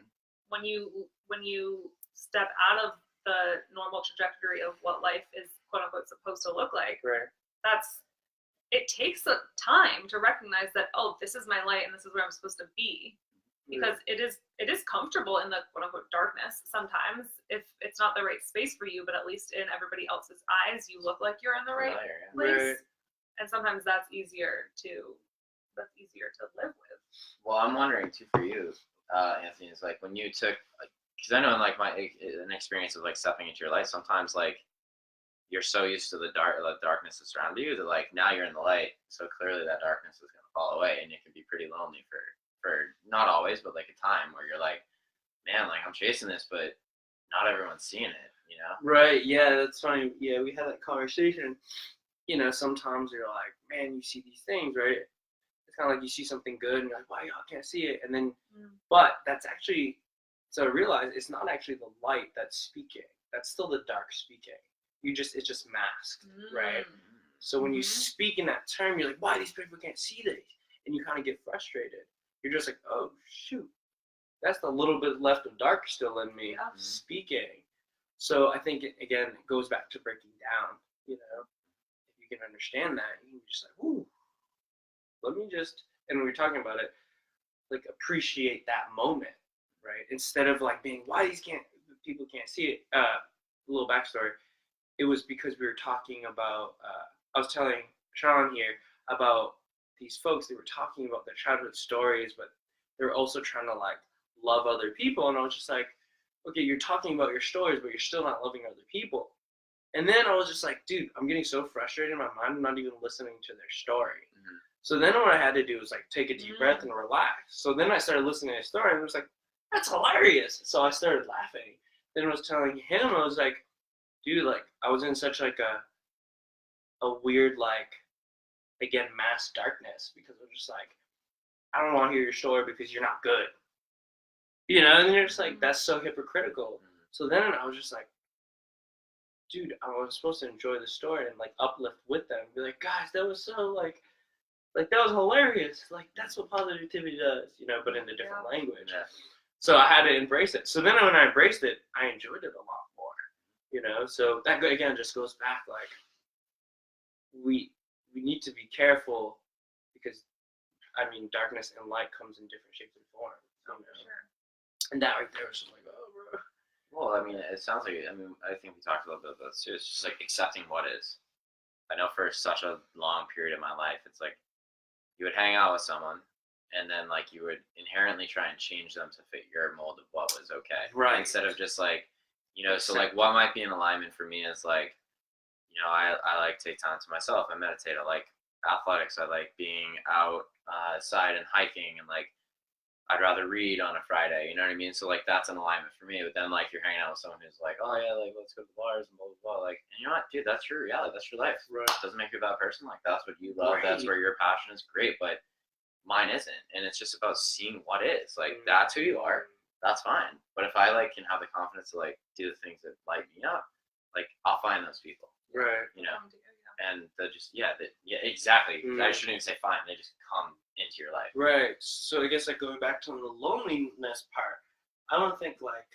when you step out of the normal trajectory of what life is quote unquote supposed to look like, it takes a time to recognize that, oh, this is my light and this is where I'm supposed to be, because it is comfortable in the quote unquote darkness sometimes if it's not the right space for you, but at least in everybody else's eyes you look like you're in the right place. And sometimes that's easier to live with. Well, I'm wondering too for you, Anthony, is like when you took, because I know in like an experience of like stepping into your light, sometimes like you're so used to the darkness that's around you that like now you're in the light, so clearly that darkness is going to fall away, and it can be pretty lonely for not always, but like a time where you're like, man, like I'm chasing this, but not everyone's seeing it, you know? Right. Yeah, that's funny. Yeah, we had that conversation. You know, sometimes you're like, man, you see these things, right? It's kind of like you see something good and you're like, wow, y'all can't see it. And then, but that's actually, so I realize it's not actually the light that's speaking. That's still the dark speaking. It's just masked, right? So when you speak in that term, you're like, why these people can't see this? And you kind of get frustrated. You're just like, oh, shoot. That's the little bit left of dark still in me speaking. So I think, it goes back to breaking down, you know? If you can understand that, you can just like, ooh, let me just, and when we're talking about it, like appreciate that moment, right? Instead of like being, why people can't see it. A little backstory. It was because we were talking about, I was telling Sean here about these folks. They were talking about their childhood stories, but they were also trying to like love other people. And I was just like, okay, you're talking about your stories, but you're still not loving other people. And then I was just like, dude, I'm getting so frustrated in my mind, I'm not even listening to their story. So then what I had to do was like take a deep breath and relax. So then I started listening to his story and I was like, that's hilarious. So I started laughing. Then I was telling him, I was like, dude, like I was in such like a weird, like, again, mass darkness, because I was just like, I don't want to hear your story because you're not good. You know, and then you're just like, that's so hypocritical. So then I was just like, dude, I was supposed to enjoy the story and like uplift with them. Be like, guys, that was so like that was hilarious. Like that's what positivity does, you know, but in a different language. So I had to embrace it. So then when I embraced it, I enjoyed it a lot more, you know. So that again just goes back, like we need to be careful, because I mean darkness and light comes in different shapes and forms. You know? And that right there was just like, oh, bro. Well, I mean, it sounds like, I think we talked a little bit about this too. It's just like accepting what is. I know for such a long period of my life, it's like you would hang out with someone, and then like you would inherently try and change them to fit your mold of what was okay, Right? Instead of just like, so like what might be in alignment for me is like, I like to take time to myself. I meditate. I like athletics. I like being outside and hiking, and like I'd rather read on a Friday. You know what I mean? So like that's an alignment for me. But then like you're hanging out with someone who's like, oh yeah, like let's go to the bars and blah blah blah. Like, and you know what, dude? That's your reality. That's your life. Right. It doesn't make you a bad person. Like that's what you love. Right. That's where your passion is. Great, but mine isn't. And it's just about seeing what is. Like that's who you are. That's fine. But if I like can have the confidence to like do the things that light me up, like I'll find those people. Right. And they're just exactly. I shouldn't even say fine. They just come into your life. Right. So I guess like going back to the loneliness part, I don't think like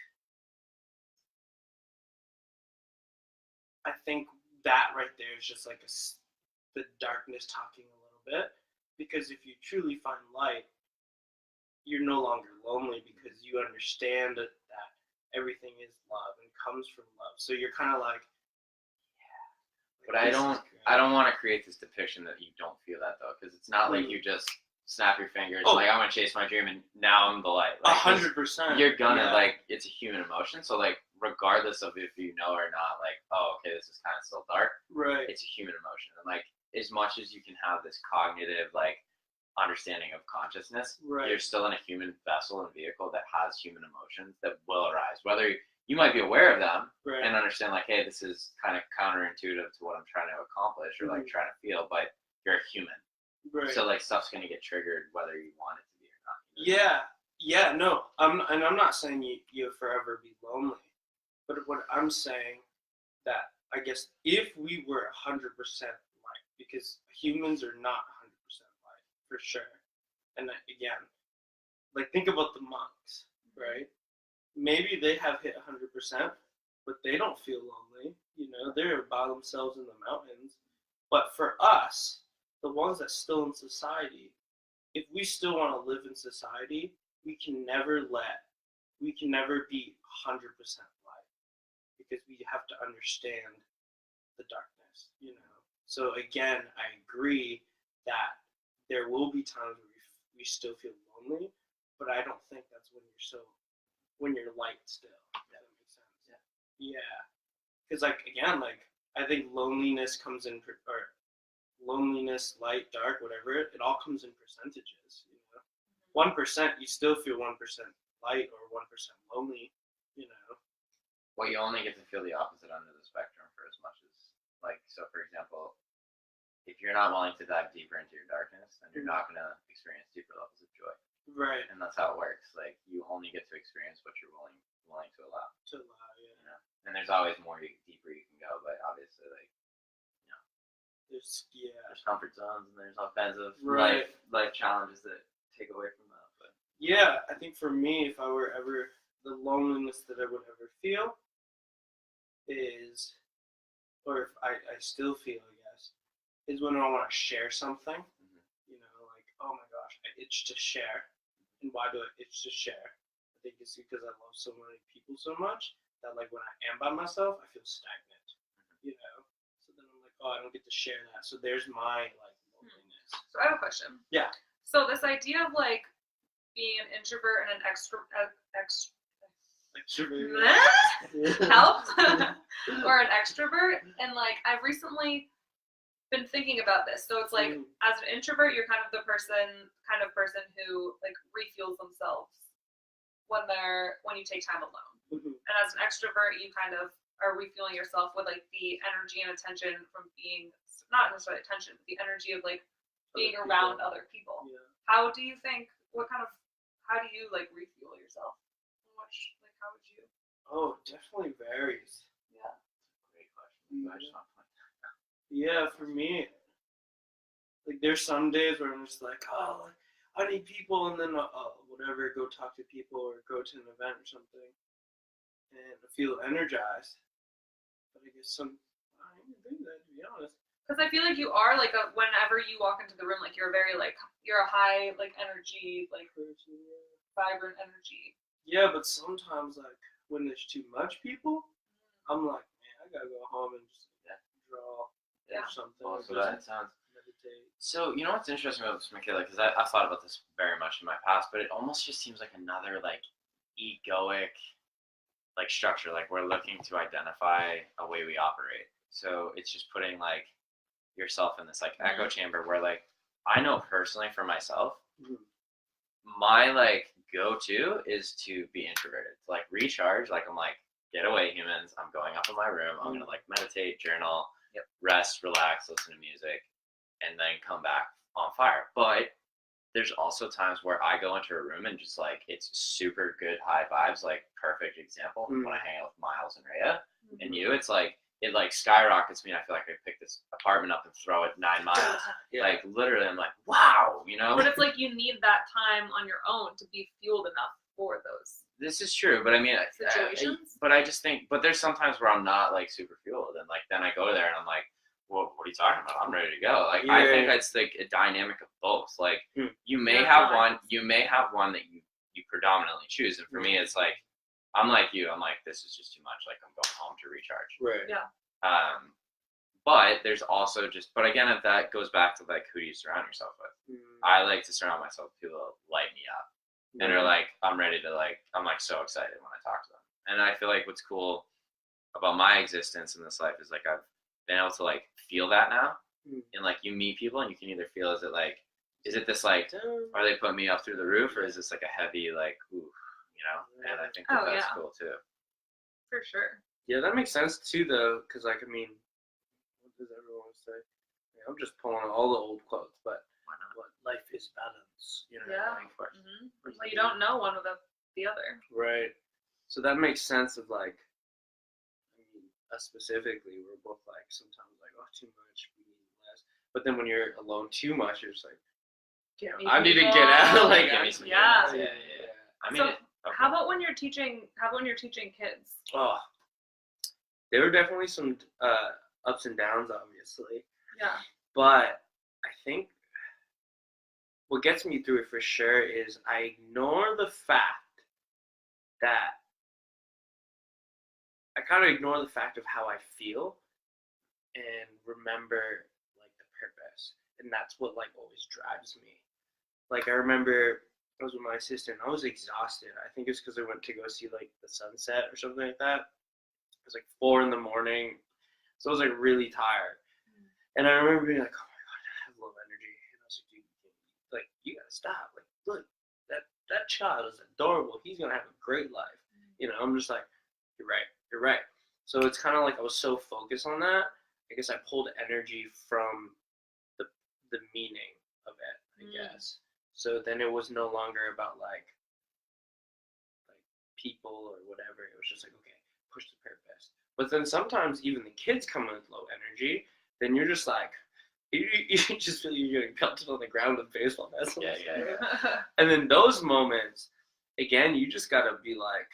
I think that right there is just like the darkness talking a little bit, because if you truly find light, you're no longer lonely because you understand that everything is love and comes from love. So you're kind of like, but I don't want to create this depiction that you don't feel that though, because it's not like you just snap your fingers like I'm gonna chase my dream and now I'm the light. Like, 100%. You're gonna like it's a human emotion. So like regardless of if you know or not, like okay, this is kind of still dark. Right. It's a human emotion, and like as much as you can have this cognitive like understanding of consciousness, right. You're still in a human vessel and vehicle that has human emotions that will arise, whether you might be aware of them right. and understand like, hey, this is kind of counterintuitive to what I'm trying to accomplish or like trying to feel, but you're a human. Right. So like stuff's gonna get triggered whether you want it to be or not. Yeah, no. I'm not saying you'll forever be lonely, but what I'm saying that I guess if we were 100% light, because humans are not 100% light for sure, and again, like think about the monks, right? Maybe they have hit 100%, but they don't feel lonely. They're by themselves in the mountains. But for us, the ones that's still in society, if we still want to live in society, we can never be 100% light, because we have to understand the darkness, So again, I agree that there will be times where we still feel lonely, but I don't think that's when you're light still. If that makes sense. Yeah. Because like again, like I think loneliness comes in, or loneliness, light, dark, whatever. It all comes in percentages. 1%, you still feel 1% light or 1% lonely. Well, you only get to feel the opposite end of the spectrum for as much as like. So, for example, if you're not willing to dive deeper into your darkness, then you're not going to experience deeper levels of joy. Right. And that's how it works. Like you only get to experience what you're willing to allow. Yeah. And there's always more deeper you can go, but obviously, like there's comfort zones and there's all kinds of right. life challenges that take away from that. But yeah, I think for me, if I were ever the loneliness that I would ever feel is, or if I still feel, I guess, is when I want to share something. Like oh my gosh, I itch to share. And why do I itch to share? I think it's because I love so many people so much that like when I am by myself, I feel stagnant. So then I'm like, oh, I don't get to share that. So there's my like loneliness. So I have a question. Yeah. So this idea of like being an introvert and an extrovert help or an extrovert, and like I've recently been thinking about this. So it's like as an introvert, you're kind of person who like refuels themselves when you take time alone. And as an extrovert, you kind of are refueling yourself with like the energy and attention from being, not necessarily attention, but the energy of like being around other people. Yeah. How do you like refuel yourself? How would you? Oh, it definitely varies. Yeah. Great question. Yeah, for me, like there's some days where I'm just like, oh, I need people, and then whatever, go talk to people or go to an event or something, and I feel energized. But I guess I didn't think that, to be honest. Because I feel like you are like whenever you walk into the room, like you're very like you're a high like energy, like vibrant energy. Yeah, but sometimes like when there's too much people, I'm like, man, I gotta go home and just draw. Yeah. or something. Oh, so that sounds. Meditate. So you know what's interesting about this, Michaela? Because I've thought about this very much in my past, but it almost just seems like another like egoic like structure. Like we're looking to identify a way we operate. So it's just putting like yourself in this like echo chamber where like I know personally for myself, my like go-to is to be introverted, to like recharge. Like I'm like, get away, humans. I'm going up in my room. I'm gonna like meditate, journal, rest, relax, listen to music, and then come back on fire. But there's also times where I go into a room and just like it's super good high vibes. Like perfect example when I hang out with Miles and Rhea and you. It's like it like skyrockets me. And I feel like I pick this apartment up and throw it 9 miles. Like literally, I'm like, wow, you know. But it's like you need that time on your own to be fueled enough for those. This is true, but I mean, situations. But I just think, but there's sometimes where I'm not like super fueled, and like then I go there and I'm like, well, what are you talking about? I'm ready to go. Like I think it's like a dynamic of both. Like you may have one that you predominantly choose, and for me, it's like I'm like you. I'm like this is just too much. Like I'm going home to recharge. Right. Yeah. But there's also but again, if that goes back to like who do you surround yourself with? I like to surround myself with people that light me up. And are like, I'm ready to like, I'm like so excited when I talk to them. And I feel like what's cool about my existence in this life is like I've been able to like feel that now. And like you meet people and you can either feel is it this like, are they putting me up through the roof or is this like a heavy like, ooh, you know? And I think that's cool too. For sure. Yeah, that makes sense too though, because like, I mean, what does everyone say? I'm just pulling all the old quotes, but life is balance, you know. Yeah. Like, Well, you don't know one without the other. Right. So that makes sense of like, I mean, us specifically, we're both like sometimes like, oh, too much, we need less. But then when you're alone too much, you're just like, I need to get out. Like, give me some yeah. I mean, so how about when you're teaching? How about when you're teaching kids? Oh, there were definitely some ups and downs, obviously. Yeah. But I think what gets me through it for sure is I ignore the fact that I kind of ignore the fact of how I feel and remember like the purpose. And that's what like always drives me. Like I remember I was with my sister and I was exhausted. I think it's because I went to go see like the sunset or something like that. It was like 4 a.m. So I was like really tired. And I remember being like, oh my God, I have low energy. And I was like, dude, like, you gotta stop. Like, look, that child is adorable. He's gonna have a great life. You know, I'm just like, you're right. So it's kind of like I was so focused on that. I guess I pulled energy from the meaning of it, I guess. So then it was no longer about like people or whatever. It was just like, okay, push the purpose. But then sometimes even the kids come in with low energy. Then you're just like, you just feel you're getting pelted on the ground with baseball bats. Yeah. And then those moments, again, you just gotta be like,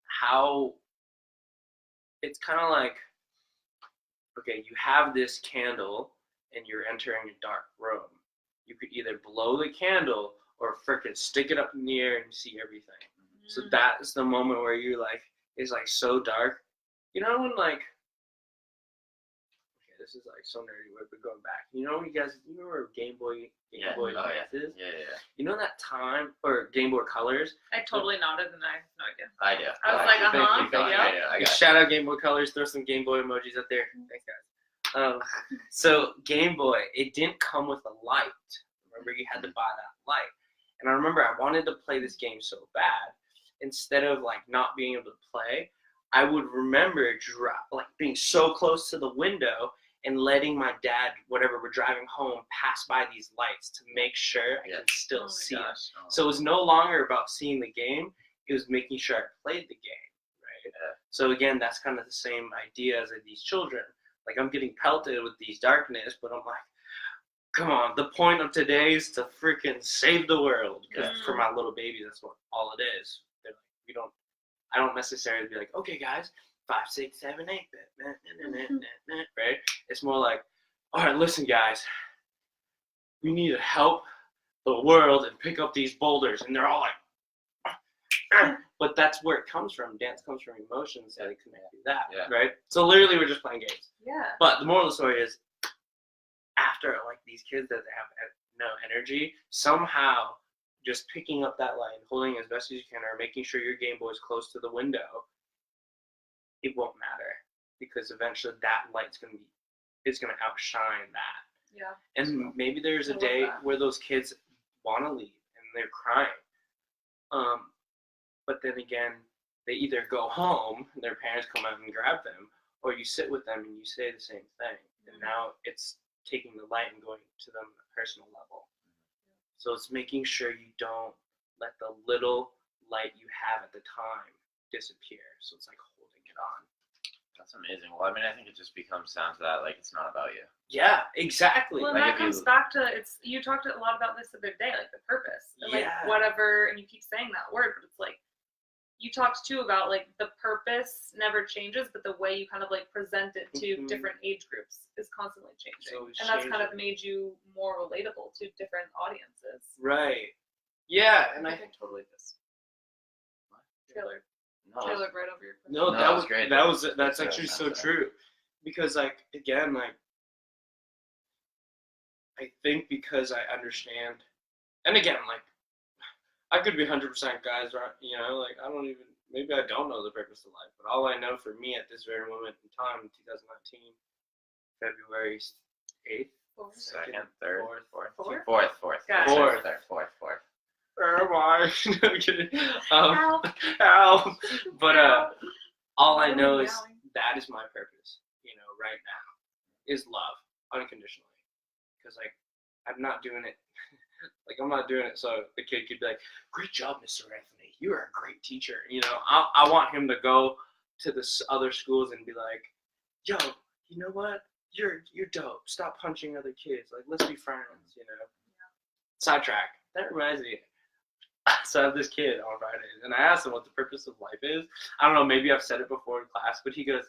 how, it's kind of like, okay, you have this candle and you're entering a dark room. You could either blow the candle or frickin' stick it up in the air and see everything. So that is the moment where you're like, it's like so dark. You know when like, this is like so nerdy, but going back. You know, you remember Game Boy Advance is? Yeah. You know that time, or Game Boy Colors? I totally nodded and I have no idea. I do. I was like, I got Shout out Game Boy Colors, throw some Game Boy emojis up there. Thanks, guys. So Game Boy, it didn't come with a light. Remember, you had to buy that light. And I remember I wanted to play this game so bad. Instead of like not being able to play, I would remember like being so close to the window and letting my dad, whatever, we're driving home, pass by these lights to make sure I can still see it. So it was no longer about seeing the game, it was making sure I played the game, right? So again, that's kind of the same idea as these children. Like I'm getting pelted with these darkness, but I'm like, come on, the point of today is to freaking save the world. Because for my little baby, that's what all it is. They're like, I don't necessarily be like, okay guys, 5, 6, 7, 8, right? It's more like, all right, listen, guys, we need to help the world and pick up these boulders, and they're all like, but that's where it comes from. Dance comes from emotions, so they connect to that, right? So literally, we're just playing games. Yeah. But the moral of the story is, after like these kids that have no energy, somehow just picking up that light and holding it as best as you can, or making sure your Game Boy is close to the window, it won't matter, because eventually that light's gonna outshine that. Yeah. And maybe there's a day where those kids want to leave and they're crying. But then again, they either go home and their parents come out and grab them, or you sit with them and you say the same thing. And now it's taking the light and going to them on a personal level. So it's making sure you don't let the little light you have at the time disappear. So it's like holding it on. That's amazing. Well, I mean, I think it just becomes down to that, like, it's not about you. Yeah, exactly. Well, and Like, that comes back to, you talked a lot about this the other day, like the purpose. And like whatever, and you keep saying that word, but it's like, you talked too about like the purpose never changes, but the way you kind of like present it to different age groups is constantly changing. And that's kind of made you more relatable to different audiences. Right. Yeah, and I think totally this. Taylor. No, Taylor, right over your question. No, that was great. That's actually so true. Because like again, like I think because I understand, and again, like I could be 100% guys, right? You know, like maybe I don't know the purpose of life, but all I know for me at this very moment in time, 2019, February 8th, second, third, fourth. Where am I? No, I'm kidding. Ow. Ow. But all I Why know are you is yelling? that is my purpose, you know, right now, is love unconditionally. Because like I'm not doing it so the kid could be like, great job, Mr. Anthony, you are a great teacher. You know, I want him to go to the other schools and be like, yo, you know what, you're dope, stop punching other kids, like let's be friends, you know. Sidetrack. That reminds me, so I have this kid on Fridays, and I asked him what the purpose of life is. I don't know, maybe I've said it before in class, but he goes,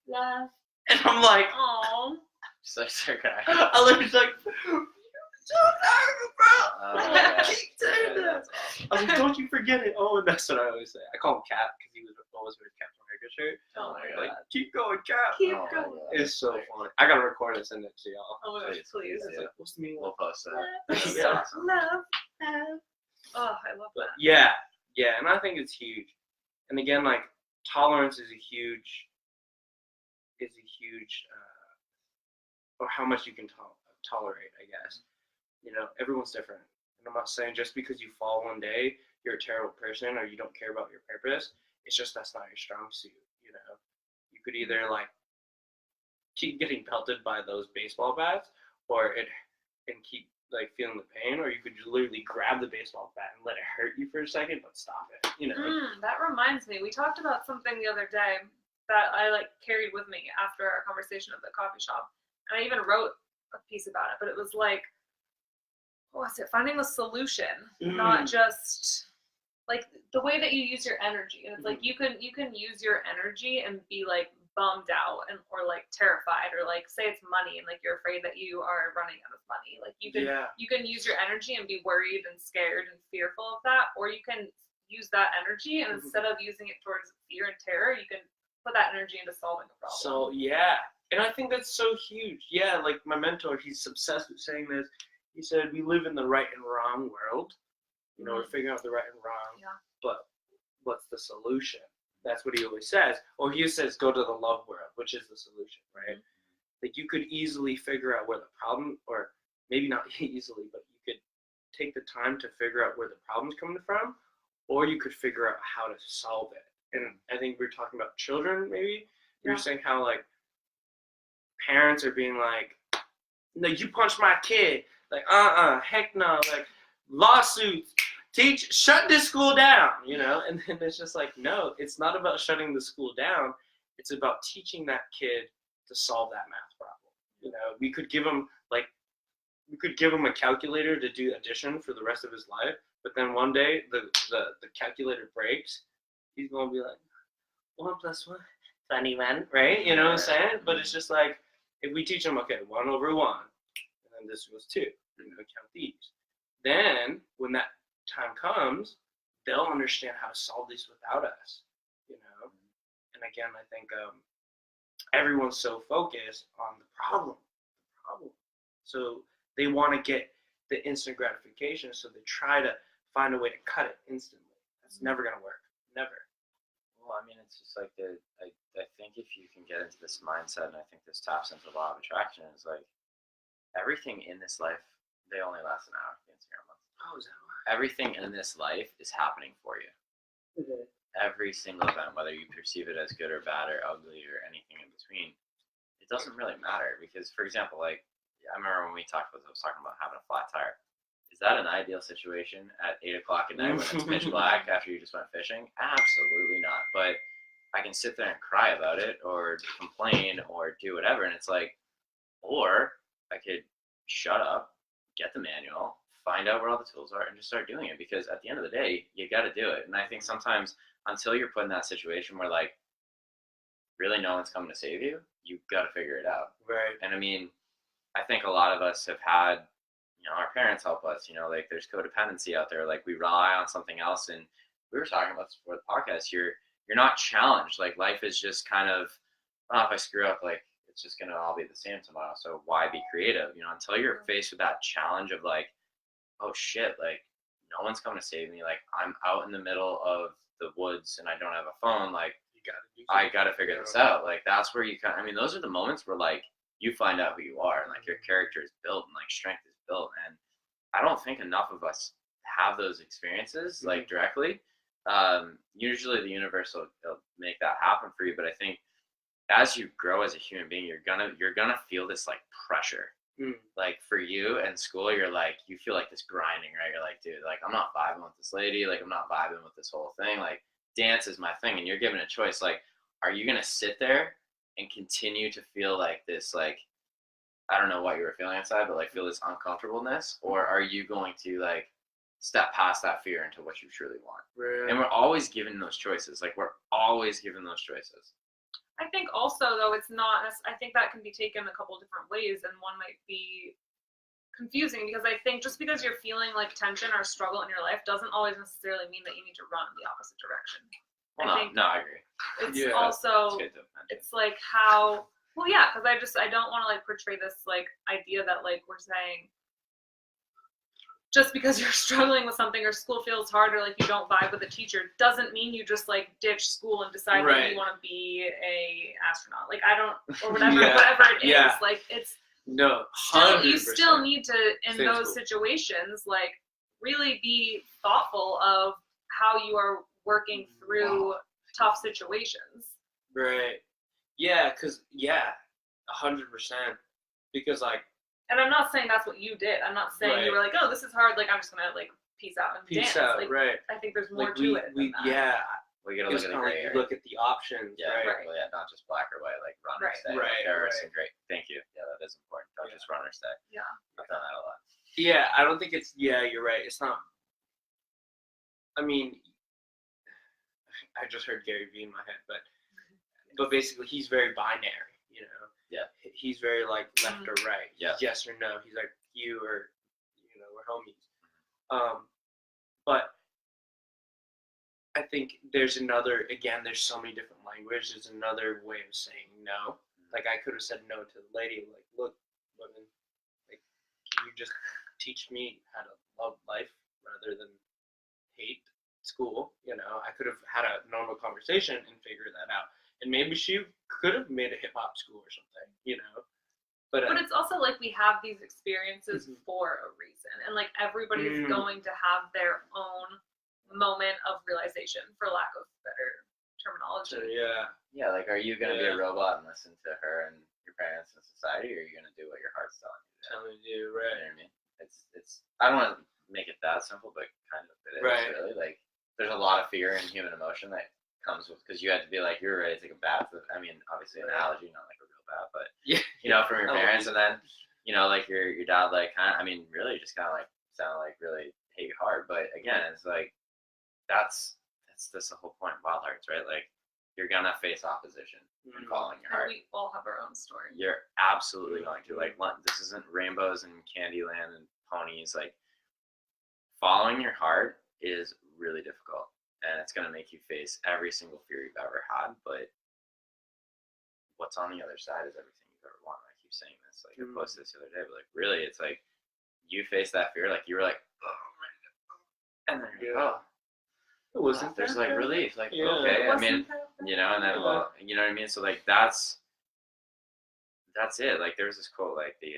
love. and I'm like, Aww. Just like, sir, can I look like, yeah. keep saying that. Awesome. I was like, don't you forget it. Oh, and that's what I always say. I call him Cap because he was always wearing Captain America shirt. Oh my Like, god. keep going, Cap. Keep Oh my going. God. It's so funny. I gotta record and send it to y'all. Oh my gosh, please. It's like, what's the meaning? We'll post that. Love. Yeah. Love. Oh, I love that. Yeah, and I think it's huge. And again, like tolerance is a huge, or how much you can tolerate, I guess. You know, everyone's different. And I'm not saying just because you fall one day, you're a terrible person or you don't care about your purpose. It's just that's not your strong suit, you know. You could either like keep getting pelted by those baseball bats and keep like feeling the pain, or you could literally grab the baseball bat and let it hurt you for a second but stop it, you know. That reminds me, we talked about something the other day that I like carried with me after our conversation at the coffee shop, and I even wrote a piece about it, but it was like, what was it, finding a solution, not just like the way that you use your energy. And it's like you can use your energy and be like bummed out and or like terrified, or like say it's money and like you're afraid that you are running out of money. Like you can use your energy and be worried and scared and fearful of that, or you can use that energy and instead of using it towards fear and terror, you can put that energy into solving a problem. So yeah, and I think that's so huge. Yeah, like my mentor, he's obsessed with saying this. He said we live in the right and wrong world. You know, we're figuring out the right and wrong. Yeah. But what's the solution? That's what he always says. Or he says go to the love world, which is the solution, right? Like you could easily figure out where the problem, or maybe not easily, but you could take the time to figure out where the problem's coming from, or you could figure out how to solve it. And I think we were talking about children, maybe. We were saying how like parents are being like, no, you punched my kid. Like, heck no, like lawsuits, shut this school down, you know? And then it's just like, no, it's not about shutting the school down. It's about teaching that kid to solve that math problem. You know, we could give him a calculator to do addition for the rest of his life, but then one day the calculator breaks, he's going to be like, 1 + 1, 21, right? You know what I'm saying? But it's just like, if we teach him, okay, 1 over 1, and then this was 2, you know, count these. Then when that time comes, they'll understand how to solve these without us, you know. And again, I think everyone's so focused on the problem. So they want to get the instant gratification, so they try to find a way to cut it instantly. That's never going to work. Never. Well, I mean, it's just like I think if you can get into this mindset, and I think this taps into the law of attraction, is like everything in this life, they only last an hour. Oh, is that why? Everything in this life is happening for you. Okay. Every single event, whether you perceive it as good or bad or ugly or anything in between, it doesn't really matter. Because, for example, like, I remember when I was talking about having a flat tire. Is that an ideal situation at 8 o'clock at night when it's pitch black after you just went fishing? Absolutely not. But I can sit there and cry about it or complain or do whatever. And it's like, or I could shut up, get the manual, find out where all the tools are, and just start doing it. Because at the end of the day, you got to do it. And I think sometimes until you're put in that situation where, like, really no one's coming to save you, you've got to figure it out. Right. And I mean, I think a lot of us have had, our parents help us, like there's codependency out there. Like we rely on something else. And we were talking about this before the podcast. You're not challenged. Like life is just kind of, oh, if I screw up, like it's just going to all be the same tomorrow. So why be creative? Until you're faced with that challenge of like, oh shit, like no one's coming to save me. Like I'm out in the middle of the woods and I don't have a phone. Like I got to figure this out. Like that's where those are the moments where like you find out who you are and like your character is built and like strength is built. And I don't think enough of us have those experiences like directly. Usually the universe will make that happen for you. But I think as you grow as a human being, you're gonna feel this like pressure. Like for you in school, you're like, you feel like this grinding, right? You're like, dude, like I'm not vibing with this lady. Like I'm not vibing with this whole thing. Like dance is my thing. And you're given a choice. Like, are you going to sit there and continue to feel like this, like, I don't know what you were feeling inside, but like feel this uncomfortableness? Or are you going to like step past that fear into what you truly want? Right. And we're always given those choices. Like we're always given those choices. I think also, though, it's not, I think that can be taken a couple different ways, and one might be confusing because I think just because you're feeling like tension or struggle in your life doesn't always necessarily mean that you need to run in the opposite direction. Well, I agree. It's also, it's like how, well, yeah, because I don't want to like portray this like idea that like we're saying just because you're struggling with something or school feels hard or like you don't vibe with a teacher doesn't mean you just like ditch school and decide that you want to be a astronaut. Like I don't, or whatever, whatever it is. Like it's you still need to in those situations like really be thoughtful of how you are working through tough situations. Right. Yeah, 100%. Because like. And I'm not saying that's what you did. I'm not saying you were like, oh, this is hard. Like, I'm just going to, like, peace out and dance. Like, right. I think there's more to it than that. Yeah. We got to look at the gray area. Look at the options, right? Well, yeah, not just black or white, like runner stay. Right. And great. Thank you. Yeah, that is important. Don't just runner stay. Yeah. I've done that a lot. Yeah, I don't think it's, you're right. It's not, I mean, I just heard Gary Vee in my head, but basically he's very binary. Yeah. He's very like left or right. Yeah. Yes or no. He's like you or we're homies. But I think there's there's so many different languages. There's another way of saying no. Like I could have said no to the lady, like, look, women, like can you just teach me how to love life rather than hate school? I could have had a normal conversation and figured that out. And maybe she could have made a hip-hop school or something, But it's also like we have these experiences for a reason. And like everybody's going to have their own moment of realization, for lack of better terminology. Yeah, like are you going to be a robot and listen to her and your parents and society, or are you going to do what your heart's telling you to do? Telling you, right. You know what I mean? It's I don't want to make it that simple, but kind of it is, really. Like there's a lot of fear and human emotion that comes with, because you had to be like, you're ready to take a bath. I mean, obviously an analogy, not like a real bath, but from your parents, and then like your dad, like really just kind of like sounded like really hate hard. But again, it's like that's the whole point of Wildhearts, right? Like you're gonna face opposition and following your heart. And we all have our own story. You're absolutely going to. Like this isn't rainbows and Candyland and ponies. Like following your heart is really difficult. And it's going to make you face every single fear you've ever had. But what's on the other side is everything you've ever wanted. I keep saying this. Like, I posted this the other day, but like, really, it's like you face that fear. Like, you were like, oh, and then you're like, oh. It wasn't. There's like relief. Like, Yeah. okay, I mean, you know, and then, well, you know what I mean? So like, that's it. Like, there's this quote, like the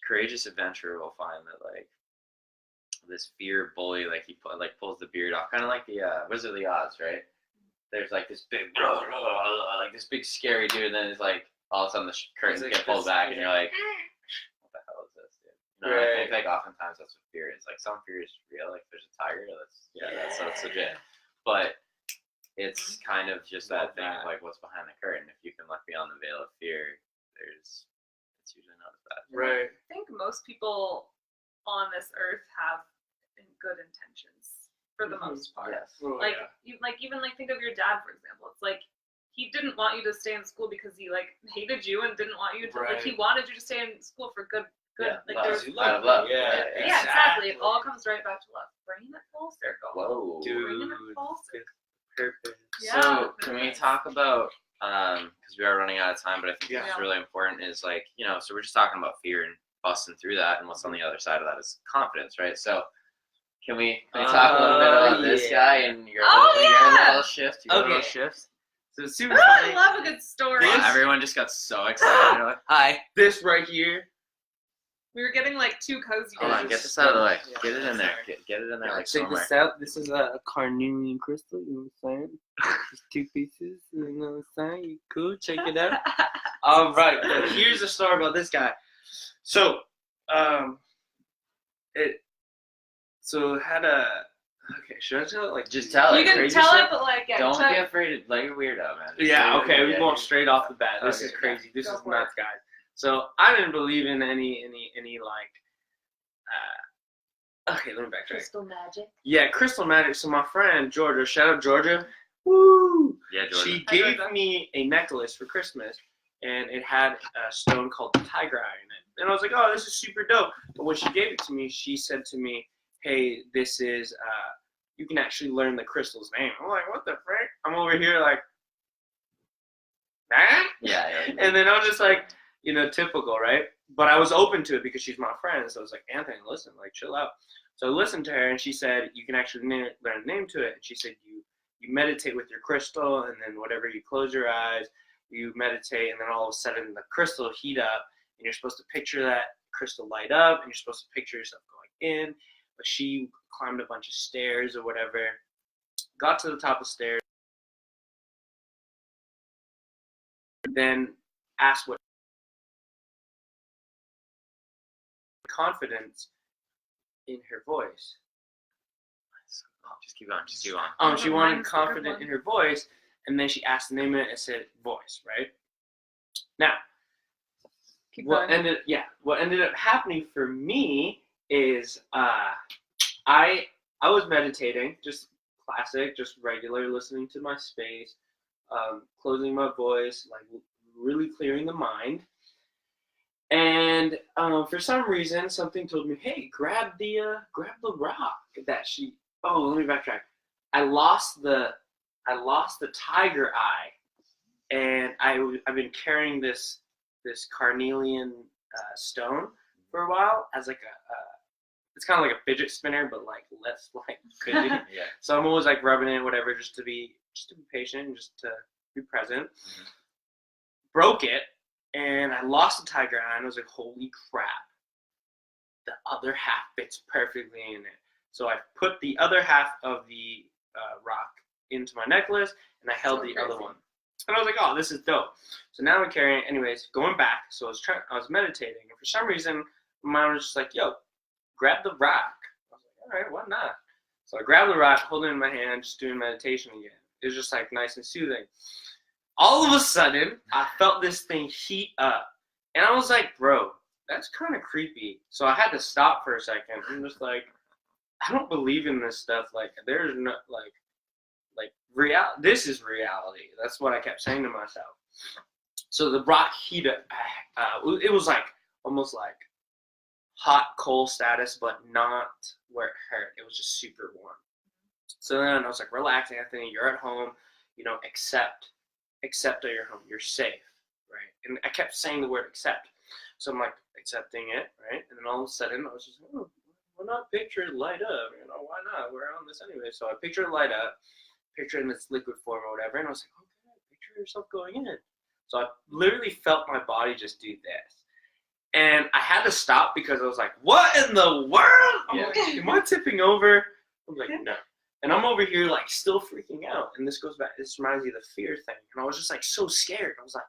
courageous adventurer will find that like this fear bully, like he pulls the beard off, kind of like the Wizard of the Oz, right? There's like this big, like this big scary dude, and then it's like all of a sudden the curtains get pulled back, and you're like, what the hell is this, dude? You know, right. I think like oftentimes that's what fear is. Like, some fear is real. Like, there's a tiger, that's legit, but it's kind of just that thing of like what's behind the curtain. If you can look beyond the veil of fear, it's usually not as bad. Right. I think most people on this earth have good intentions for the most part. Yes. Oh, Like, yeah. even think of your dad, for example. It's like he didn't want you to stay in school because he like hated you and didn't want you to like he wanted you to stay in school for good. Yeah, like love. there's Love. Yeah, exactly. It all comes right back to love. Bringing it full circle. Whoa. Bringing it full circle. Perfect. Yeah, So can we talk about because we are running out of time, but I think this Yeah. is really important. Is like, you know, so we're just talking about fear and busting through that, and what's on the other side of that is confidence, right? So can we talk a little bit about this guy and your little shift? Your little shift. So super I funny. love a good story. Wow, everyone just got so excited. You're like, hi. This right here. We were getting like too cozy. Hold on, get this out of the way. Get it in there. Get it in there like Check somewhere. this out. This is a carnelian crystal. You know what I'm saying? Just 2 pieces. You know what I'm saying? Cool. Check it out. All right. But here's the story about this guy. So, it had a. Okay, should I tell it? Like, Just tell it. You can Crazy tell shit. it, but like, yeah, Don't check. be afraid to, like a weirdo, man. yeah. Okay, we're going straight off the bat. This Okay, is crazy. This Go is for nuts, guys. So I didn't believe in any like. Okay, let me backtrack. Crystal magic. Yeah, crystal magic. So my friend Georgia, shout out Georgia. Woo! Yeah, Jordan. She Hi, gave Georgia. me a necklace for Christmas, and it had a stone called the tiger eye in it. And I was like, oh, this is super dope. But when she gave it to me, she said to me, hey, this is, you can actually learn the crystal's name. I'm like, what the frick? I'm over here like, that? Yeah. And then I was just like, you know, typical, right? But I was open to it because she's my friend. So I was like, Anthony, listen, like, chill out. So I listened to her, and she said, you can actually learn the name to it. And she said, you meditate with your crystal, and then whatever, you close your eyes, you meditate, and then all of a sudden the crystal will heat up, and you're supposed to picture that crystal light up, and you're supposed to picture yourself going in. But she climbed a bunch of stairs or whatever, got to the top of the stairs, then asked what confidence in her voice. Just keep on. She wanted confident in her voice, and then she asked the name of it and said voice, right? Now, what ended up happening for me is I was meditating, just classic, just regular, listening to my space, closing my voice, like really clearing the mind. And for some reason, something told me, "Hey, grab the rock that she." Oh, let me backtrack. I lost the tiger eye, and I've been carrying this carnelian stone for a while as like it's kind of like a fidget spinner, but like less like fidgety. Yeah. So I'm always like rubbing it, whatever, just to be patient and just to be present. Mm-hmm. Broke it. And I lost the tiger eye, and I was like, holy crap. The other half fits perfectly in it. So I put the other half of the rock into my necklace, and I held the other one. And I was like, oh, this is dope. So now I'm carrying it. Anyways, going back, so I was meditating, and for some reason, my mind was just like, yo, grab the rock. I was like, all right, why not? So I grabbed the rock, holding it in my hand, just doing meditation again. It was just like nice and soothing. All of a sudden, I felt this thing heat up. And I was like, bro, that's kind of creepy. So I had to stop for a second. I'm just like, I don't believe in this stuff. Like, there's no, like this is reality. That's what I kept saying to myself. So the rock heat up. It was like, almost like hot coal status, but not where it hurt. It was just super warm. So then I was like, relax, Anthony, you're at home, you know, accept accept at your home. You're safe, right? And I kept saying the word accept. So I'm like accepting it, right? And then all of a sudden I was just like, oh, why not picture it light up? Why not? We're on this anyway. So I picture it light up, picture it in its liquid form or whatever. And I was like, okay, picture yourself going in. So I literally felt my body just do this. And I had to stop because I was like, what in the world? I'm like, am I tipping over? I'm like, no. And I'm over here like still freaking out. And this goes back, this reminds me of the fear thing. And I was just like so scared. I was like,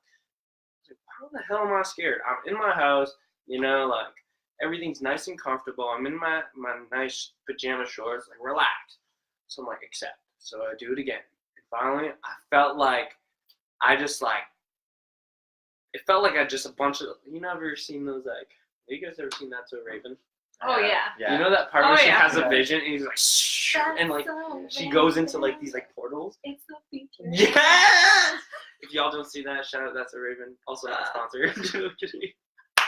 how the hell am I scared? I'm in my house, like everything's nice and comfortable. I'm in my nice pajama shorts, like relaxed. So I'm like, accept. So I do it again. And finally, I felt like it felt like I just a bunch of, ever seen those, like, have you guys ever seen That's So Raven? Oh, yeah. You know that part where she has a Yeah. vision and he's like, shh, and like, she goes into like these like portals? It's the future. Yes! If y'all don't see that, shout out That's So Raven. Also not sponsored. Disney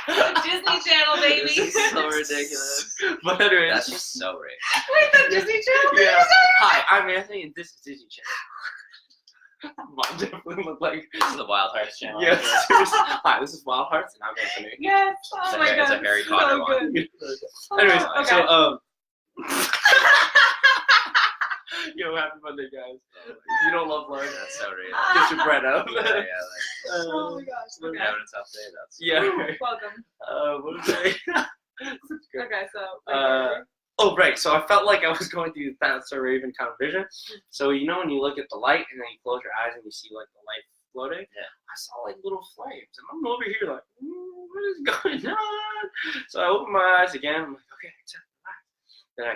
Channel, baby. This is so ridiculous. But anyways. That's just so rich. Wait, the Disney Channel, baby? Yeah. Hi, I'm Anthony and this is Disney Channel. Mom definitely looked like. This is the Wildhearts channel. Yes. Hi, this is Wildhearts and I'm Anthony. Yes. Oh It's a my Harry- god. it's a Harry Potter so one. good. Anyways, Okay. so yo, happy Monday, guys. If you don't love lunch, That's so rich. get your bread up. Yeah, like, Oh my gosh. Okay. Okay. having a tough day. That's Yeah. Welcome. What was I? Okay, so. Oh, right. So I felt like I was going through That's So Raven kind of vision. So, when you look at the light and then you close your eyes and you see like the light floating? Yeah. I saw like little flames. And I'm over here like, what is going on? So I open my eyes again. I'm like, okay, accept the light. Then I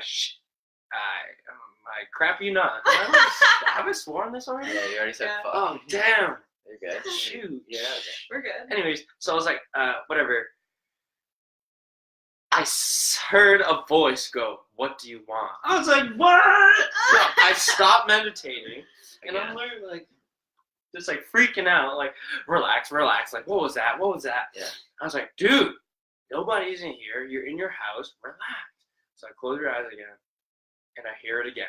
crap you not. Have I sworn this already? Yeah, you already said Yeah. fuck. Oh, damn. You're good. Shoot. Yeah, okay. We're good. Anyways, so I was like, whatever. I heard a voice go, what do you want? I was like, what? So I stopped meditating, and I'm literally like, just like freaking out, like, relax. Like, what was that? Yeah. I was like, dude, nobody's in here. You're in your house. Relax. So I close your eyes again, and I hear it again.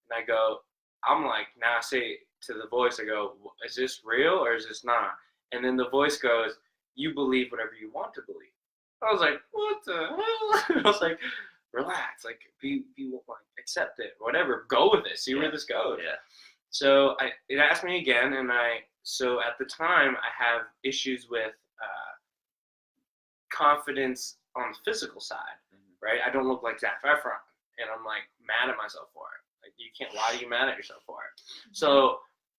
And I go, now I say to the voice, I go, is this real or is this not? And then the voice goes, you believe whatever you want to believe. I was like, what the hell? I was like, relax, like, be like, accept it, whatever, go with it, see where this goes. Yeah. So it asked me again, and so at the time, I have issues with confidence on the physical side, right? I don't look like Zac Efron, and I'm like mad at myself for it. Like, why are you mad at yourself for it? So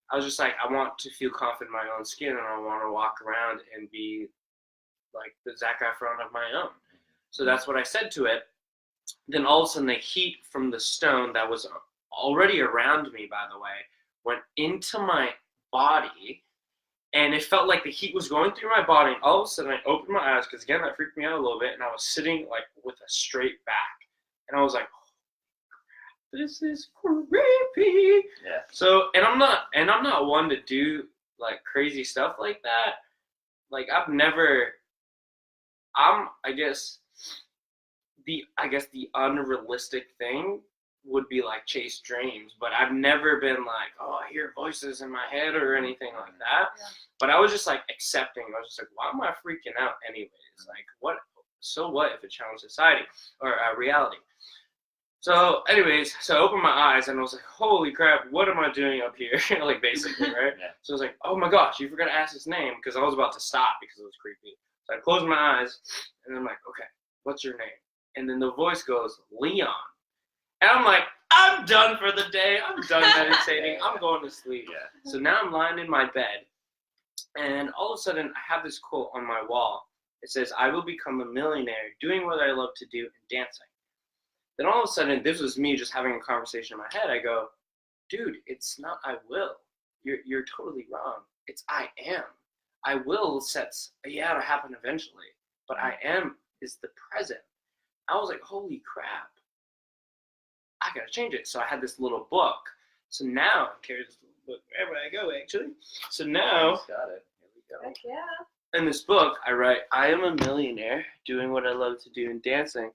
I was just like, I want to feel confident in my own skin, and I want to walk around and be like the Zac Efron of my own. So that's what I said to it. Then all of a sudden the heat from the stone that was already around me, by the way, went into my body, and it felt like the heat was going through my body. And all of a sudden I opened my eyes, because again, that freaked me out a little bit, and I was sitting like with a straight back. And I was like, this is creepy. Yeah. So, and I'm not one to do like crazy stuff like that. Like, I guess the unrealistic thing would be like chase dreams, but I've never been like, oh, I hear voices in my head or anything like that. Yeah. But I was just like accepting. I was just like, why am I freaking out anyways? Like, what? So what if it challenged society or reality? So anyways, so I opened my eyes and I was like, holy crap, what am I doing up here? Like, basically, right? Yeah. So I was like, oh my gosh, you forgot to ask his name, because I was about to stop because it was creepy. So I closed my eyes, and I'm like, okay, what's your name? And then the voice goes, Leon. And I'm like, I'm done for the day. I'm done meditating. I'm going to sleep. Yeah. So now I'm lying in my bed, and all of a sudden I have this quote on my wall. It says, I will become a millionaire doing what I love to do and dancing. Then all of a sudden, this was me just having a conversation in my head. I go, dude, it's not I will. You're totally wrong. It's I am. I will it'll happen eventually, but I am is the present. I was like, holy crap, I gotta change it. So I had this little book. So now I carry this little book wherever I go, actually. So now, Got it. Here we go. Heck yeah. in this book, I write, I am a millionaire doing what I love to do and dancing,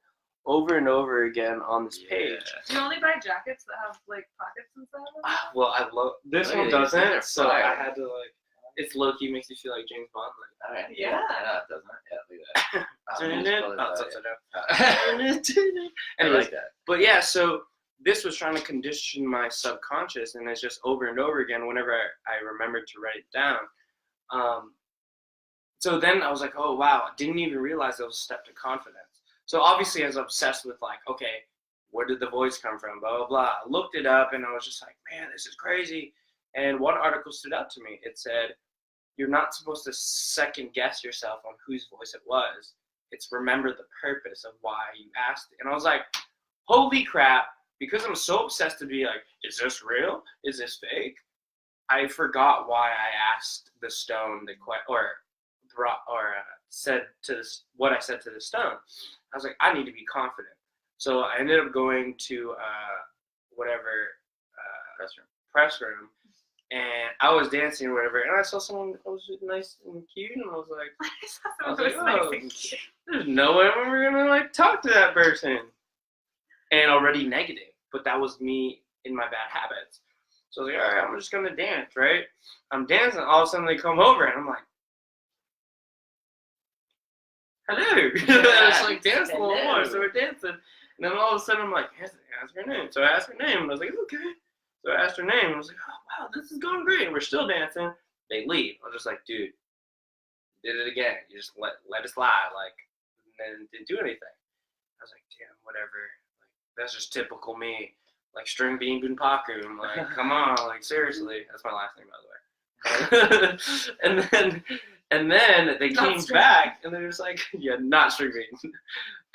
over and over again on this page. Do you only buy jackets that have like pockets and stuff? Well, I love this Look one at these, these are doesn't, so fire. I had to like. It's low-key makes you feel like James Bond. Like, All right. Yeah. No, it doesn't. Yeah, look at that. I Anyways, like that. but yeah, so this was trying to condition my subconscious, and it's just over and over again whenever I remembered to write it down. So then I was like, oh wow, I didn't even realize it was a step to confidence. So obviously I was obsessed with like, okay, where did the voice come from? Blah, blah, blah. I looked it up and I was just like, man, this is crazy. And one article stood out to me. It said, you're not supposed to second guess yourself on whose voice it was. It's remember the purpose of why you asked it. And I was like, holy crap, because I'm so obsessed to be like, is this real? Is this fake? I forgot why I asked the stone said to this, what I said to the stone. I was like, I need to be confident. So I ended up going to press room, and I was dancing or whatever, and I saw someone that was nice and cute, and I was like, there's no way we're gonna like talk to that person, and already negative. But that was me in my bad habits. So I was like, all right, I'm just gonna dance, right? I'm dancing, all of a sudden they come over, and I'm like, hello. It's like dance a little more, so we're dancing. And then all of a sudden I'm like, Anthony, ask her name. So I asked her name, and I was like, okay. So I asked her name, and I was like, oh wow, this is going great. And we're still dancing. They leave. I was just like, dude, you did it again. You just let us lie, like, and then didn't do anything. I was like, damn, whatever. Like, that's just typical me. Like string bean Bounphakhom. Like, come on, like seriously. That's my last name, by the way. And then they came back, and they're just like, yeah, not string bean.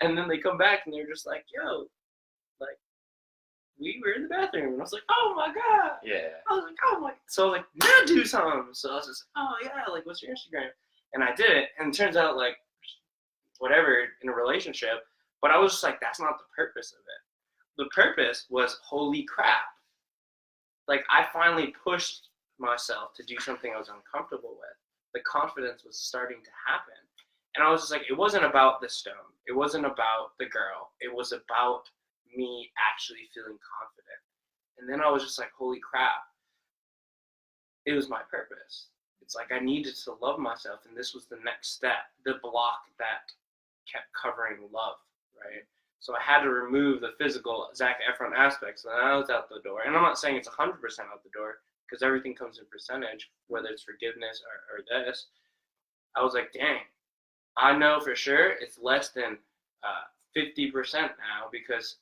And then they come back, and they're just like, yo, like, we were in the bathroom. And I was like, oh my God. Yeah. I was like, oh my. So I was like, now do something. So I was just, oh yeah, like, what's your Instagram? And I did it, and it turns out, like, whatever, in a relationship. But I was just like, that's not the purpose of it. The purpose was, holy crap. Like, I finally pushed myself to do something I was uncomfortable with. The confidence was starting to happen. And I was just like, it wasn't about the stone. It wasn't about the girl. It was about me actually feeling confident. And then I was just like, holy crap. It was my purpose. It's like I needed to love myself, and this was the next step, the block that kept covering love, right? So I had to remove the physical Zac Efron aspects, and I was out the door. And I'm not saying it's 100% out the door, because everything comes in percentage, whether it's forgiveness or this. I was like, dang, I know for sure it's less than 50% now, because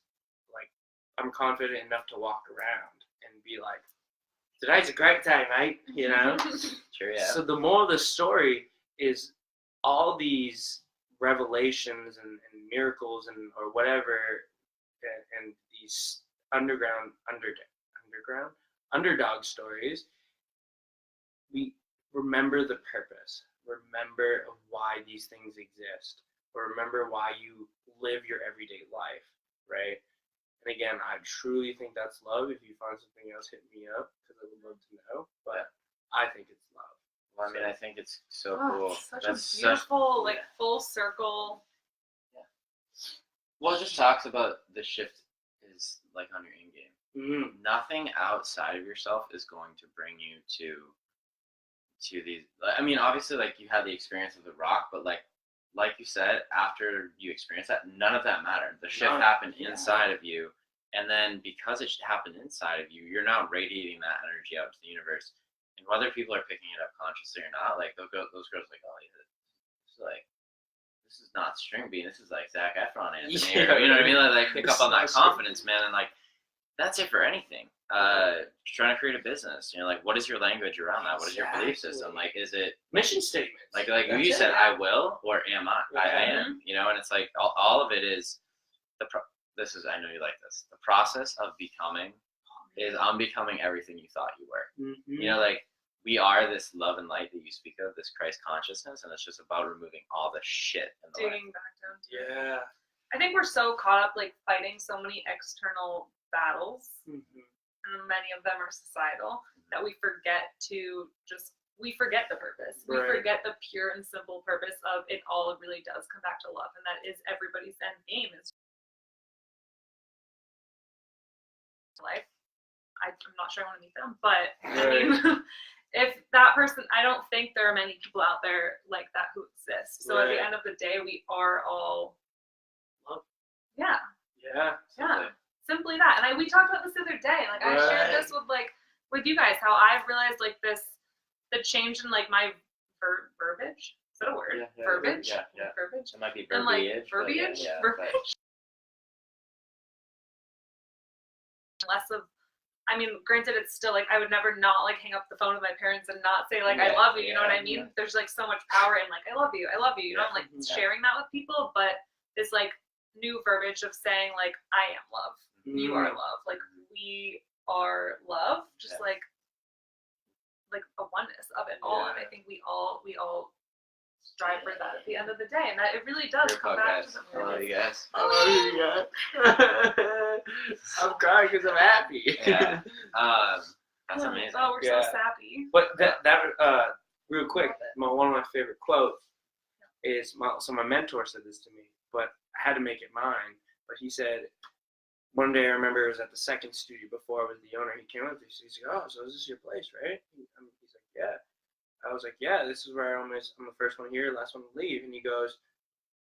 like I'm confident enough to walk around and be like, today's a great day, mate, you know? Sure, yeah. So the moral of the story is all these revelations and miracles or whatever, and these underdog stories, we remember the purpose, remember of why these things exist, or remember why you live your everyday life, right? And again, I truly think that's love. If you find something else, hit me up, because I would love to know, but I think it's love. Well, I mean, I think it's so cool. Such a beautiful, like, full circle. Yeah. Well, it just talks about the shift is like on your in game. Mm-hmm. Nothing outside of yourself is going to bring you to these. I mean, obviously, like, you had the experience of the rock, but like you said, after you experienced that, none of that mattered. The shift happened inside of you, and then because it happened inside of you, you're now radiating that energy out to the universe. And whether people are picking it up consciously or not, like those girls like, oh yeah, this is not string bean, this is like Zac Efron, Anthony. Yeah, you know what I mean? Like pick up on that confidence, man, and like that's it for anything. Trying to create a business, you know, like what is your language around that? What is your belief system? Like, is it mission statements? Like you said, I will, or am I? I am. You know, and it's like all of it is this is, I know you like this. The process of becoming is I'm becoming everything you thought you were. Mm-hmm. You know, like we are this love and light that you speak of, this Christ consciousness, and it's just about removing all the shit in the Digging back down to it. Yeah. I think we're so caught up, like, fighting so many external battles, and many of them are societal, that we forget the purpose. We forget the pure and simple purpose of it all really does come back to love, and that is everybody's end game is life. I'm not sure I want to meet them, but I mean, if that person, I don't think there are many people out there like that who exist. So at the end of the day, we are all love. Yeah. Yeah. Simply that. And we talked about this the other day. Like I shared this with you guys, how I've realized like the change in like my verbiage. Is that a word? Yeah, verbiage? Yeah. Verbiage? It might be And verbiage. like verbiage? Yeah, Verbiage. Less of, I mean, granted, it's still like I would never not like hang up the phone with my parents and not say like I love you. You know what I mean? There's like so much power in like I love you. You know, I'm like sharing that with people, but this like new verbiage of saying like I am love, you are love, like we are love, just like a oneness of it all. And I think we all strive for that at the end of the day, and that it really does come back to the Hello, you guys. I'm crying because I'm happy. Yeah. That's amazing. Oh, we're so sappy. But that real quick, one of my favorite quotes is my mentor said this to me, but I had to make it mine. But he said, one day I remember it was at the second studio before I was the owner. He came up to me, he's like, "Oh, so is this your place, right?" He's like, "Yeah." I was like, "Yeah, this is where I'm the first one here, last one to leave." And he goes,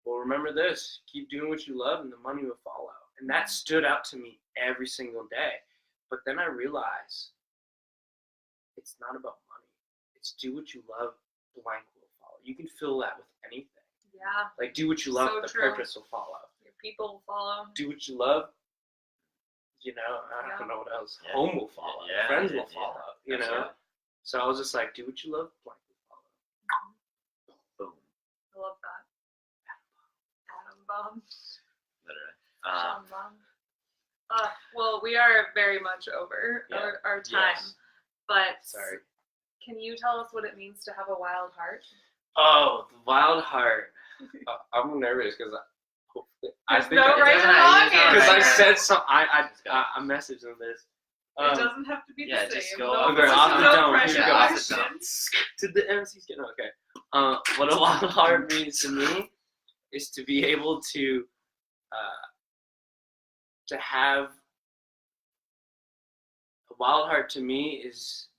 "Well, remember this, keep doing what you love and the money will follow." And that stood out to me every single day. But then I realized it's not about money. It's do what you love, blank will follow. You can fill that with anything. Yeah. Like do what you love, So the true. purpose will follow. Your people will follow. Do what you love, you know, I don't know what else. Yeah. Home will follow. Yeah. Friends will follow, you know. Right. So I was just like, do what you love, blank will follow. Boom. I love that. Atom bomb. Literally. Well, we are very much over our time, but sorry. Can you tell us what it means to have a wild heart? Oh, the wild heart. I'm nervous because I think because I said something. I messaged them this. It doesn't have to be the same. Just go off the dome. To the MC's getting okay. What a wild heart means to me is to be able to have a wild heart. To me is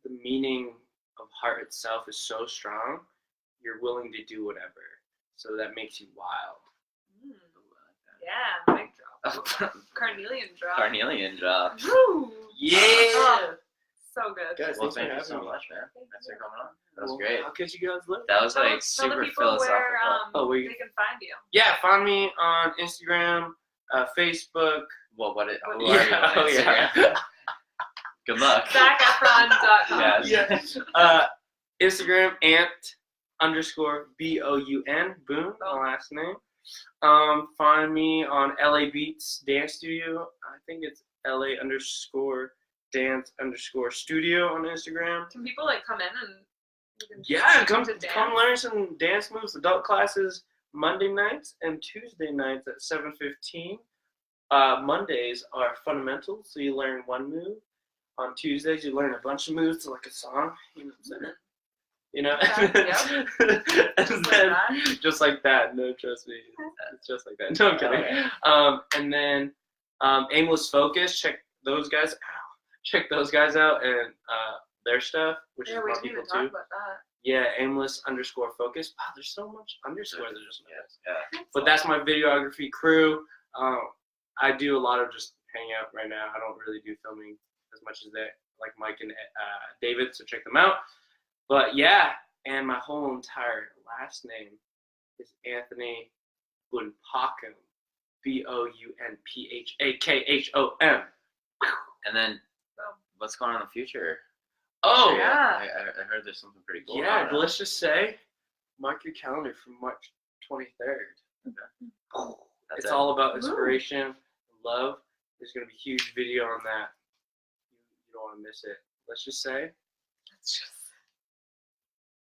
the meaning of heart itself is so strong. You're willing to do whatever. So that makes you wild. Yeah, mic drop. Carnelian drop. Carnelian drop. Woo! Yeah. So good. Guys, thank you so much, man. Thanks for coming on. That was great. How could you guys live? That was like Tell super the people philosophical. where they can find you. Yeah, find me on Instagram, Facebook. Well, who are you on Instagram? Good luck. ZachEfron.com. Yeah. Instagram, Ant_BOUN, Boone, my last name. Find me on LA Beatz Dance Studio. I think it's LA_Dance_Studio on Instagram. Can people like come in and come learn some dance moves, adult classes Monday nights and Tuesday nights at 7:15. Mondays are fundamentals, so you learn one move. On Tuesdays you learn a bunch of moves to like a song. You know what I'm saying? You know, and then, just like that. No, trust me, it's just like that. No, I'm kidding. Okay. And then Aimless Focus. Check those guys out and their stuff, which is more people too. About that. Yeah, Aimless_Focus. Wow, there's so much underscore. But that's my videography crew. I do a lot of just hanging out right now. I don't really do filming as much as they like Mike and David. So check them out. But yeah, and my whole entire last name is Anthony Bounphakhom, Bounphakhom. And then, what's going on in the future? Oh, yeah. I heard there's something pretty cool. Yeah, but let's just say, mark your calendar for March 23rd. Okay. It's all about inspiration and love. There's going to be a huge video on that. You don't want to miss it. Let's just say,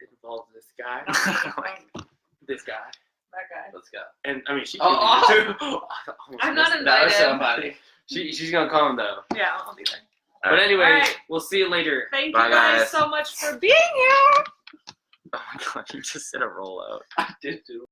it involves this guy, this guy, that guy. Let's go. and I mean she. Too. I'm not invited. Somebody. She's gonna call him though. Yeah, I'll be there. But anyway, right. We'll see you later. Thank you guys so much for being here. Oh my god, you just did a rollout. I did too.